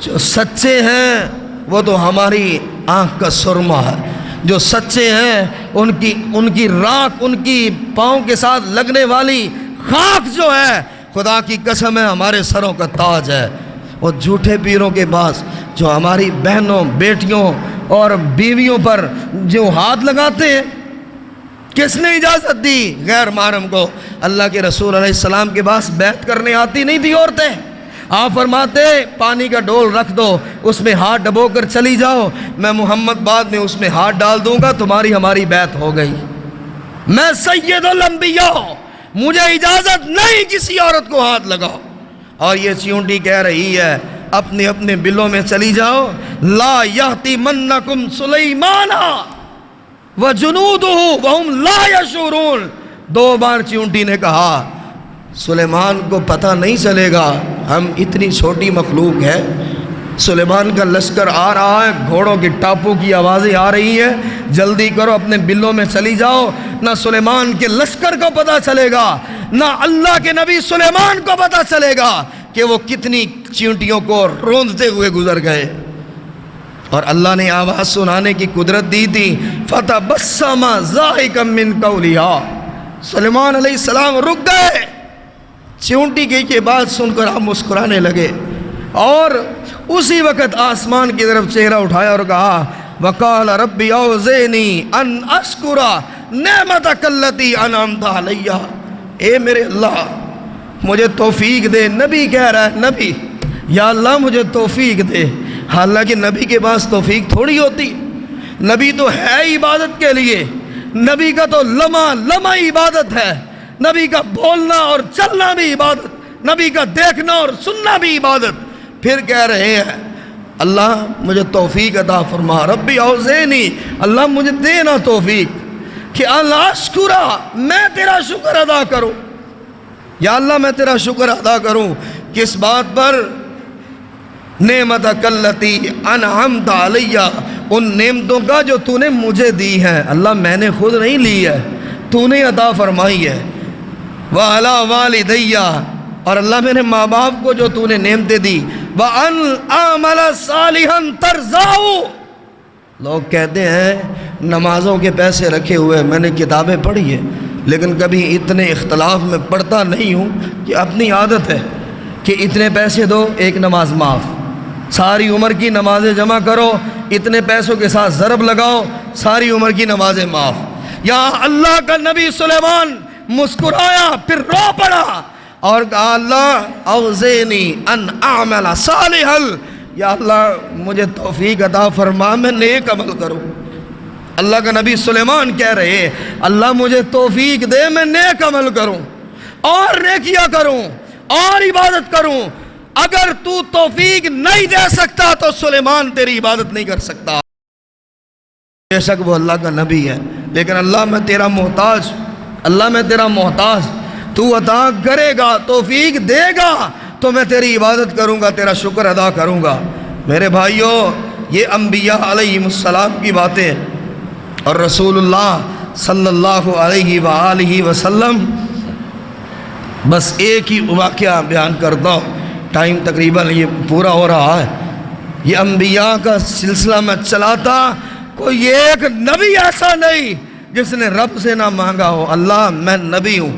Speaker 1: جو سچے ہیں وہ تو ہماری آنکھ کا سرما ہے، جو سچے ہیں ان کی راکھ، ان کی پاؤں کے ساتھ لگنے والی خاک جو ہے خدا کی قسم ہے ہمارے سروں کا تاج ہے۔ اور جھوٹے پیروں کے پاس جو ہماری بہنوں، بیٹیوں اور بیویوں پر جو ہاتھ لگاتے ہیں، کس نے اجازت دی؟ غیر محرم کو۔ اللہ کے رسول علیہ السلام کے پاس بیعت کرنے آتی نہیں تھی عورتیں، آپ فرماتے پانی کا ڈول رکھ دو، اس میں ہاتھ ڈبو کر چلی جاؤ، میں محمد بعد میں اس میں ہاتھ ڈال دوں گا، تمہاری ہماری بیعت ہو گئی، میں سید الانبیاء ہوں، مجھے اجازت نہیں کسی عورت کو ہاتھ لگاؤ۔ اور یہ چیونٹی کہہ رہی ہے اپنے اپنے بلوں میں چلی جاؤ، لا یحتمنکم سلیمان وجنودہ وہم لا یشعرون، 2 بار چیونٹی نے کہا سلیمان کو پتہ نہیں چلے گا ہم اتنی چھوٹی مخلوق ہے، سلیمان کا لشکر آ رہا ہے، گھوڑوں کی ٹاپوں کی آوازیں آ رہی ہیں، جلدی کرو اپنے بلوں میں چلی جاؤ، نہ سلیمان کے لشکر کو پتہ چلے گا، نہ اللہ کے نبی سلیمان کو پتہ چلے گا کہ وہ کتنی چیونٹیوں کو روندتے ہوئے گزر گئے۔ اور اللہ نے آواز سنانے کی قدرت دی تھی، فتبسم ضاحکا من قولہا، سلیمان علیہ السلام رک گئے، چیونٹی کی بات سن کر آپ مسکرانے لگے، اور اسی وقت آسمان کی طرف چہرہ اٹھایا اور کہا وقال ربی اوزعنی ان اشکر نعمتک التی انعمت علی، اے میرے اللہ مجھے توفیق دے۔ نبی کہہ رہا ہے، نبی یا اللہ مجھے توفیق دے، حالانکہ نبی کے پاس توفیق تھوڑی ہوتی، نبی تو ہے عبادت کے لیے، نبی کا تو لمحہ لمحہ عبادت ہے، نبی کا بولنا اور چلنا بھی عبادت، نبی کا دیکھنا اور سننا بھی عبادت۔ پھر کہہ رہے ہیں اللہ مجھے توفیق عطا فرما، ربی اوزعنی، اللہ مجھے دینا توفیق کہ اللہ اشکرا، میں تیرا شکر ادا کروں، یا اللہ میں تیرا شکر ادا کروں، کس بات پر؟ نعمتک التی انعمت علی، ان نعمتوں کا جو تو نے مجھے دی ہے، اللہ میں نے خود نہیں لی ہے، تو نے عطا فرمائی ہے، وَعَلَىٰ وَالِدَيَّ، اور اللہ میرے ماں باپ کو جو تو نے نعمتیں دی، وَأَنْ أَعْمَلَ صَالِحًا تَرْضَاهُ، لوگ کہتے ہیں نمازوں کے پیسے رکھے ہوئے، میں نے کتابیں پڑھی ہیں لیکن کبھی اتنے اختلاف میں پڑھتا نہیں ہوں، کہ اپنی عادت ہے کہ اتنے پیسے دو ایک نماز معاف، ساری عمر کی نمازیں جمع کرو، اتنے پیسوں کے ساتھ ضرب لگاؤ، ساری عمر کی نمازیں معاف۔ یہاں اللہ کا نبی سلیمان مسکرایا، پھر رو پڑا اور کہا اللہ اوزعنی ان اعمل صالحا، یا اللہ مجھے توفیق عطا فرما میں نیک عمل کروں۔ اللہ کا نبی سلیمان کہہ رہے ہیں اللہ مجھے توفیق دے میں نیک عمل کروں اور نیکیاں کروں اور عبادت کروں، اگر تو توفیق نہیں دے سکتا تو سلیمان تیری عبادت نہیں کر سکتا۔ بے شک وہ اللہ کا نبی ہے، لیکن اللہ میں تیرا محتاج، اللہ میں تیرا محتاج، تو عطا کرے گا، توفیق دے گا تو میں تیری عبادت کروں گا، تیرا شکر ادا کروں گا۔ میرے بھائیوں، یہ انبیاء علیہ السلام کی باتیں اور رسول اللہ صلی اللہ علیہ وآلہ وسلم، بس ایک ہی واقعہ بیان کرتا ہوں، ٹائم تقریباً یہ پورا ہو رہا ہے۔ یہ انبیاء کا سلسلہ میں چلاتا، کوئی ایک نبی ایسا نہیں جس نے رب سے نہ مانگا ہو اللہ میں نبی ہوں۔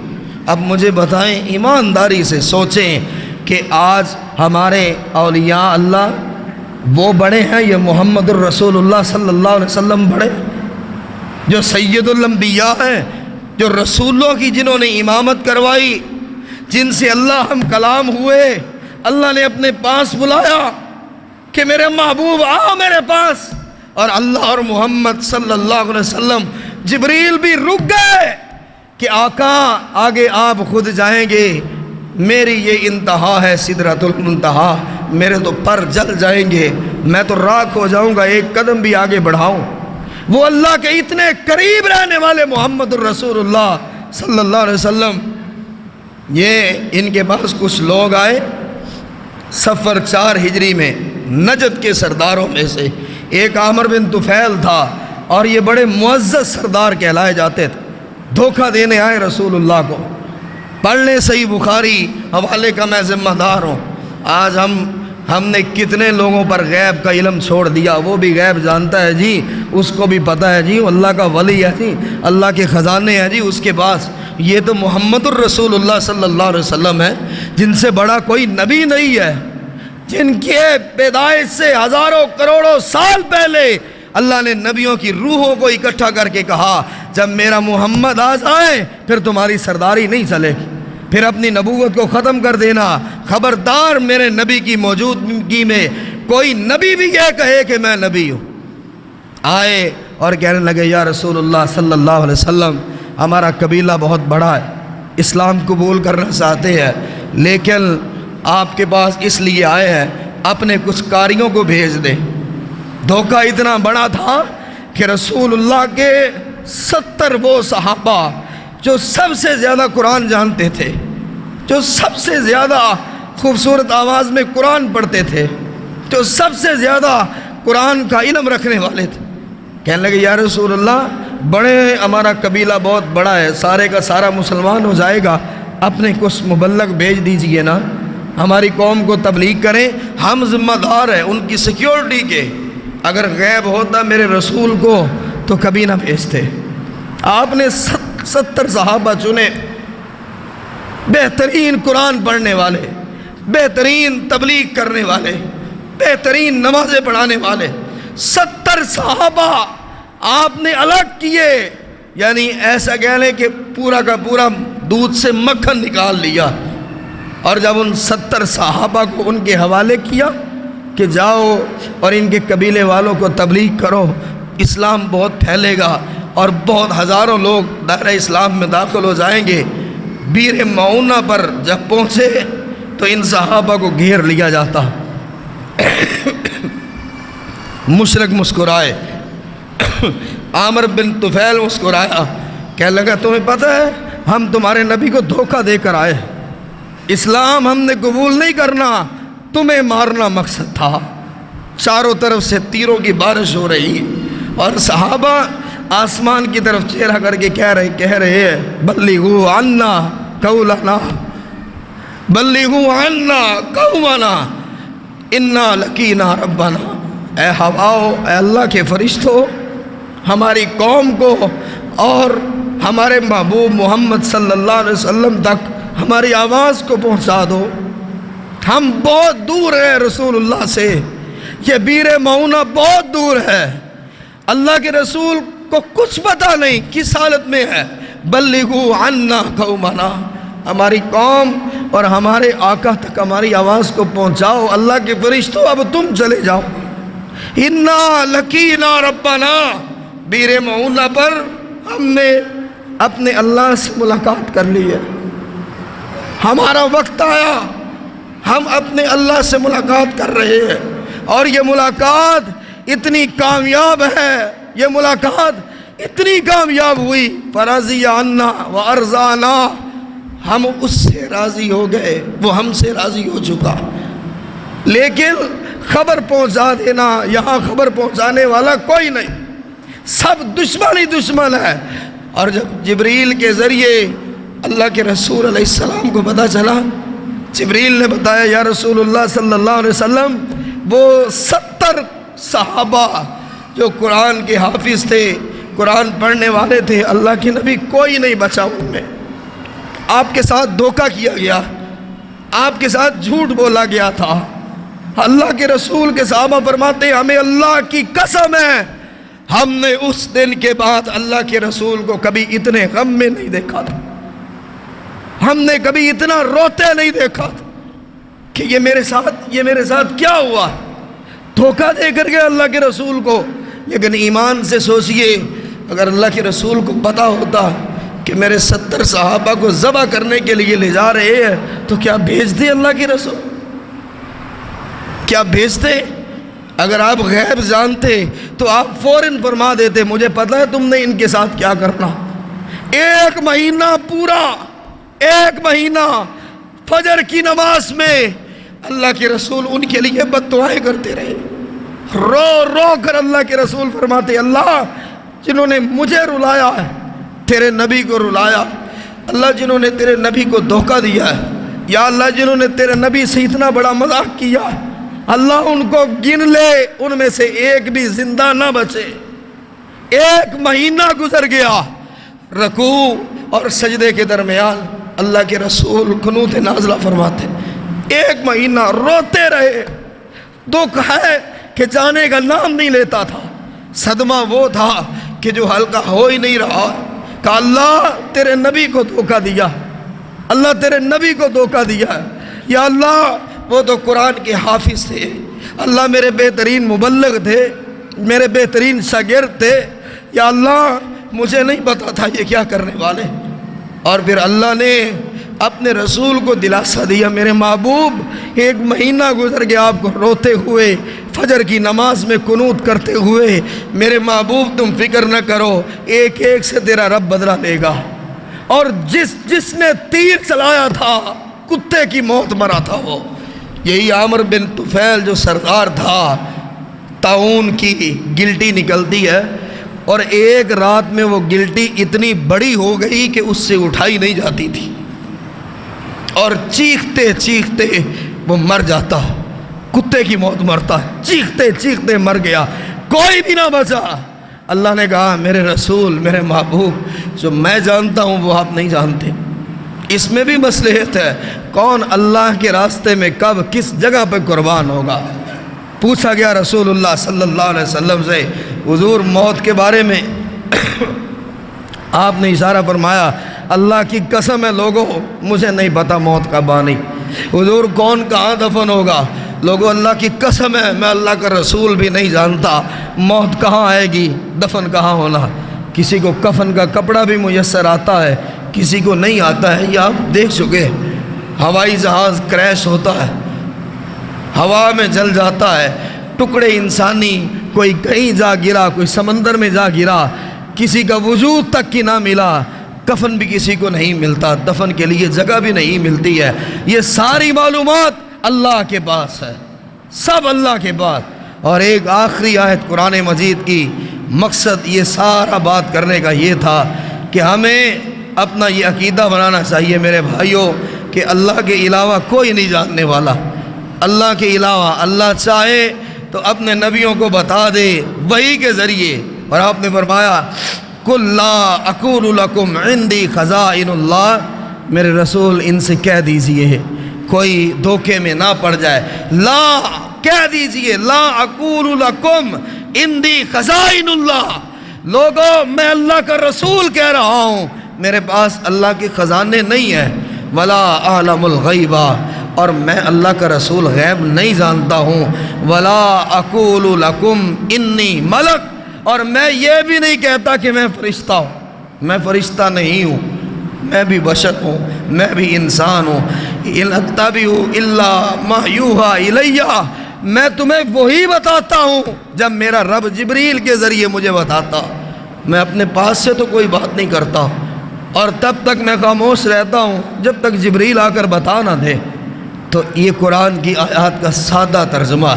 Speaker 1: اب مجھے بتائیں، ایمانداری سے سوچیں کہ آج ہمارے اولیاء اللہ وہ بڑے ہیں یا محمد الرسول اللہ صلی اللہ علیہ وسلم بڑے، جو سید الانبیاء ہیں، جو رسولوں کی جنہوں نے امامت کروائی، جن سے اللہ ہم کلام ہوئے، اللہ نے اپنے پاس بلایا کہ میرے محبوب آؤ میرے پاس، اور اللہ اور محمد صلی اللہ علیہ وسلم جبریل بھی رک گئے کہ آقا آگے آپ خود جائیں گے، میری یہ انتہا ہے سدرۃ المنتہا، میرے تو پر جل جائیں گے، میں تو راکھ ہو جاؤں گا ایک قدم بھی آگے بڑھاؤں۔ وہ اللہ کے اتنے قریب رہنے والے محمد الرسول اللہ صلی اللہ علیہ وسلم، یہ ان کے پاس کچھ لوگ آئے صفر 4 ہجری میں، نجد کے سرداروں میں سے ایک عامر بن طفیل تھا، اور یہ بڑے معزز سردار کہلائے جاتے تھے۔ دھوکہ دینے آئے رسول اللہ کو، پڑھ لیں صحیح بخاری، حوالے کا میں ذمہ دار ہوں۔ آج ہم نے کتنے لوگوں پر غیب کا علم چھوڑ دیا، وہ بھی غیب جانتا ہے جی، اس کو بھی پتہ ہے جی، اللہ کا ولی ہے جی، اللہ کے خزانے ہیں جی اس کے پاس۔ یہ تو محمد الرسول اللہ صلی اللہ علیہ وسلم ہے، جن سے بڑا کوئی نبی نہیں ہے، جن کے پیدائش سے ہزاروں کروڑوں سال پہلے اللہ نے نبیوں کی روحوں کو اکٹھا کر کے کہا جب میرا محمد آ جائے پھر تمہاری سرداری نہیں چلے گی، پھر اپنی نبوت کو ختم کر دینا، خبردار میرے نبی کی موجودگی میں کوئی نبی بھی یہ کہے کہ میں نبی ہوں۔ آئے اور کہنے لگے یا رسول اللہ صلی اللہ علیہ وسلم، ہمارا قبیلہ بہت بڑا ہے، اسلام قبول کرنا چاہتے ہیں، لیکن آپ کے پاس اس لیے آئے ہیں اپنے کچھ کاریوں کو بھیج دیں۔ دھوکہ اتنا بڑا تھا کہ رسول اللہ کے 70 وہ صحابہ جو سب سے زیادہ قرآن جانتے تھے، جو سب سے زیادہ خوبصورت آواز میں قرآن پڑھتے تھے، جو سب سے زیادہ قرآن کا علم رکھنے والے تھے، کہنے لگے یا رسول اللہ بڑے ہمارا قبیلہ بہت بڑا ہے، سارے کا سارا مسلمان ہو جائے گا، اپنے کچھ مبلغ بھیج دیجئے نا، ہماری قوم کو تبلیغ کریں، ہم ذمہ دار ہیں ان کی سیکیورٹی کے، اگر غیب ہوتا میرے رسول کو تو کبھی نہ بھیجتے۔ آپ نے 70 صحابہ چنے، بہترین قرآن پڑھنے والے، بہترین تبلیغ کرنے والے، بہترین نمازیں پڑھانے والے 70 صحابہ آپ نے الگ کیے، یعنی ایسا کہہ لیں کہ پورا کا پورا دودھ سے مکھن نکال لیا، اور جب ان 70 صحابہ کو ان کے حوالے کیا کہ جاؤ اور ان کے قبیلے والوں کو تبلیغ کرو، اسلام بہت پھیلے گا اور بہت ہزاروں لوگ دائرہ اسلام میں داخل ہو جائیں گے۔ بیر معونہ پر جب پہنچے تو ان صحابہ کو گھیر لیا جاتا، مشرک مسکرائے، عامر بن طفیل مسکرایا، کہنے لگا تمہیں پتہ ہے ہم تمہارے نبی کو دھوکہ دے کر آئے، اسلام ہم نے قبول نہیں کرنا، تمہیں مارنا مقصد تھا۔ چاروں طرف سے تیروں کی بارش ہو رہی اور صحابہ آسمان کی طرف چہرہ کر کے کہہ رہے ہیں بلغوا عنا قولنا بلغوا عنا قومنا انا لقینا ربنا، اے ہواؤ، اے اللہ کے فرشتوں، ہماری قوم کو اور ہمارے محبوب محمد صلی اللہ علیہ وسلم تک ہماری آواز کو پہنچا دو، ہم بہت دور ہیں رسول اللہ سے، یہ بیر معونہ بہت دور ہے، اللہ کے رسول کو کچھ پتہ نہیں کس حالت میں ہے، بلغوا عنا قومنا، ہماری قوم اور ہمارے آقا تک ہماری آواز کو پہنچاؤ، اللہ کے فرشتوں اب تم چلے جاؤ۔ انا لقینا ربنا، بیر معونہ پر ہم نے اپنے اللہ سے ملاقات کر لی ہے، ہمارا وقت آیا، ہم اپنے اللہ سے ملاقات کر رہے ہیں، اور یہ ملاقات اتنی کامیاب ہے، یہ ملاقات اتنی کامیاب ہوئی، فرضی عنا وارضانا، ہم اس سے راضی ہو گئے، وہ ہم سے راضی ہو چکا، لیکن خبر پہنچا دینا، یہاں خبر پہنچانے والا کوئی نہیں، سب دشمن ہی دشمن ہے۔ اور جب جبریل کے ذریعے اللہ کے رسول علیہ السلام کو پتہ چلا، جبریل نے بتایا یا رسول اللہ صلی اللہ علیہ وسلم، وہ 70 صحابہ جو قرآن کے حافظ تھے، قرآن پڑھنے والے تھے اللہ کے نبی کوئی نہیں بچا ان میں. آپ کے ساتھ دھوکہ کیا گیا, آپ کے ساتھ جھوٹ بولا گیا تھا. اللہ کے رسول کے صحابہ فرماتے ہیں ہمیں اللہ کی قسم ہے ہم نے اس دن کے بعد اللہ کے رسول کو کبھی اتنے غم میں نہیں دیکھا تھا, ہم نے کبھی اتنا روتے نہیں دیکھا تھا کہ یہ میرے ساتھ کیا ہوا. دھوکہ دے کر کے اللہ کے رسول کو. لیکن ایمان سے سوچئے اگر اللہ کے رسول کو پتا ہوتا کہ میرے 70 صحابہ کو ذبح کرنے کے لیے لے جا رہے ہیں تو کیا بھیجتے اللہ کے رسول؟ کیا بھیجتے؟ اگر آپ غیب جانتے تو آپ فوراً فرما دیتے مجھے پتا ہے تم نے ان کے ساتھ کیا کرنا. 1 مہینہ پورا 1 مہینہ فجر کی نماز میں اللہ کے رسول ان کے لیے بد دعائیں کرتے رہے. رو رو کر اللہ کے رسول فرماتے اللہ جنہوں نے مجھے رلایا ہے تیرے نبی کو رلایا. اللہ جنہوں نے تیرے نبی کو دھوکہ دیا ہے, یا اللہ جنہوں نے تیرے نبی سے اتنا بڑا مذاق کیا ہے, اللہ ان کو گن لے, ان میں سے ایک بھی زندہ نہ بچے. 1 مہینہ گزر گیا. رکوع اور سجدے کے درمیان اللہ کے رسول قنوت نازلہ فرماتے. 1 مہینہ روتے رہے. دکھ ہے کہ جانے کا نام نہیں لیتا تھا. صدمہ وہ تھا کہ جو ہلکا ہو ہی نہیں رہا. کہ اللہ تیرے نبی کو دھوکہ دیا, اللہ تیرے نبی کو دھوکہ دیا. یا اللہ وہ تو قرآن کے حافظ تھے, اللہ میرے بہترین مبلغ تھے, میرے بہترین شاگرد تھے. یا اللہ مجھے نہیں پتا تھا یہ کیا کرنے والے. اور پھر اللہ نے اپنے رسول کو دلاسا دیا میرے محبوب 1 مہینہ گزر گیا آپ کو روتے ہوئے, فجر کی نماز میں قنوت کرتے ہوئے. میرے محبوب تم فکر نہ کرو, ایک ایک سے تیرا رب بدلہ لے گا. اور جس نے تیر چلایا تھا کتے کی موت مرا تھا وہ یہی عامر بن طفیل جو سردار تھا. طاعون کی گلٹی نکلتی ہے اور ایک رات میں وہ گلٹی اتنی بڑی ہو گئی کہ اس سے اٹھائی نہیں جاتی تھی, اور چیختے چیختے وہ مر جاتا. کتے کی موت مرتا ہے, چیختے چیختے مر گیا, کوئی بھی نہ بچا. اللہ نے کہا میرے رسول میرے محبوب جو میں جانتا ہوں وہ آپ نہیں جانتے. اس میں بھی مصلحت ہے کون اللہ کے راستے میں کب کس جگہ پہ قربان ہوگا. پوچھا گیا رسول اللہ صلی اللہ علیہ وسلم سے حضور موت کے بارے میں. آپ نے اشارہ فرمایا اللہ کی قسم ہے لوگوں مجھے نہیں پتا موت کب آنی. حضور کون کہاں دفن ہوگا؟ لوگوں اللہ کی قسم ہے میں اللہ کا رسول بھی نہیں جانتا موت کہاں آئے گی, دفن کہاں ہونا. کسی کو کفن کا کپڑا بھی میسر آتا ہے, کسی کو نہیں آتا ہے. یہ آپ دیکھ چکے, ہوائی جہاز کریش ہوتا ہے, ہوا میں جل جاتا ہے, ٹکڑے انسانی کوئی کہیں جا گرا, کوئی سمندر میں جا گرا, کسی کا وجود تک کی نہ ملا, کفن بھی کسی کو نہیں ملتا, دفن کے لیے جگہ بھی نہیں ملتی ہے. یہ ساری معلومات اللہ کے پاس ہے, سب اللہ کے پاس. اور ایک آخری آیت قرآن مجید کی مقصد یہ سارا بات کرنے کا یہ تھا کہ ہمیں اپنا یہ عقیدہ بنانا چاہیے میرے بھائیوں کہ اللہ کے علاوہ کوئی نہیں جاننے والا. اللہ کے علاوہ اللہ چاہے تو اپنے نبیوں کو بتا دے وحی کے ذریعے. اور آپ نے فرمایا قُلْ لَا أَقُولُ لَكُمْ عِنْدِي خَزَائِنُ اللَّهِ, میرے رسول ان سے کہہ دیجئے کوئی دھوکے میں نہ پڑ جائے. لا کہہ دیجئے لا اقول لکم عندی خزائن اللہ, لوگوں میں اللہ کا رسول کہہ رہا ہوں میرے پاس اللہ کے خزانے نہیں ہیں. ولا اعلم الغیب, اور میں اللہ کا رسول غیب نہیں جانتا ہوں. ولا اقول لکم انی ملک, اور میں یہ بھی نہیں کہتا کہ میں فرشتہ ہوں. میں فرشتہ نہیں ہوں, میں بھی بشر ہوں, میں بھی انسان ہوں. ان اتبع الا ما یوحى الی, میں تمہیں وہی بتاتا ہوں جب میرا رب جبریل کے ذریعے مجھے بتاتا. میں اپنے پاس سے تو کوئی بات نہیں کرتا, اور تب تک میں خاموش رہتا ہوں جب تک جبریل آ کر بتا نہ دے. تو یہ قرآن کی آیات کا سادہ ترجمہ,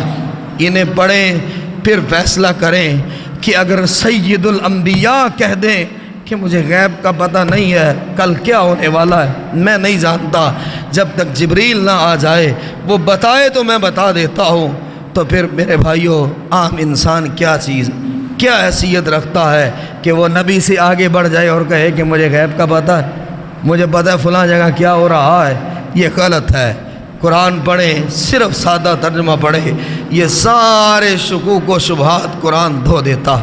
Speaker 1: انہیں پڑھیں پھر فیصلہ کریں کہ اگر سید الانبیاء کہہ دیں کہ مجھے غیب کا پتہ نہیں ہے کل کیا ہونے والا ہے میں نہیں جانتا, جب تک جبریل نہ آ جائے وہ بتائے تو میں بتا دیتا ہوں. تو پھر میرے بھائیوں عام انسان کیا چیز, کیا حیثیت رکھتا ہے
Speaker 2: کہ وہ نبی سے آگے بڑھ جائے اور کہے کہ مجھے غیب کا پتہ ہے، مجھے پتہ ہے فلاں جگہ کیا ہو رہا ہے؟
Speaker 1: یہ غلط ہے۔ قرآن پڑھیں، صرف سادہ ترجمہ پڑھیں، یہ سارے شکوک و شبہات قرآن دھو دیتا۔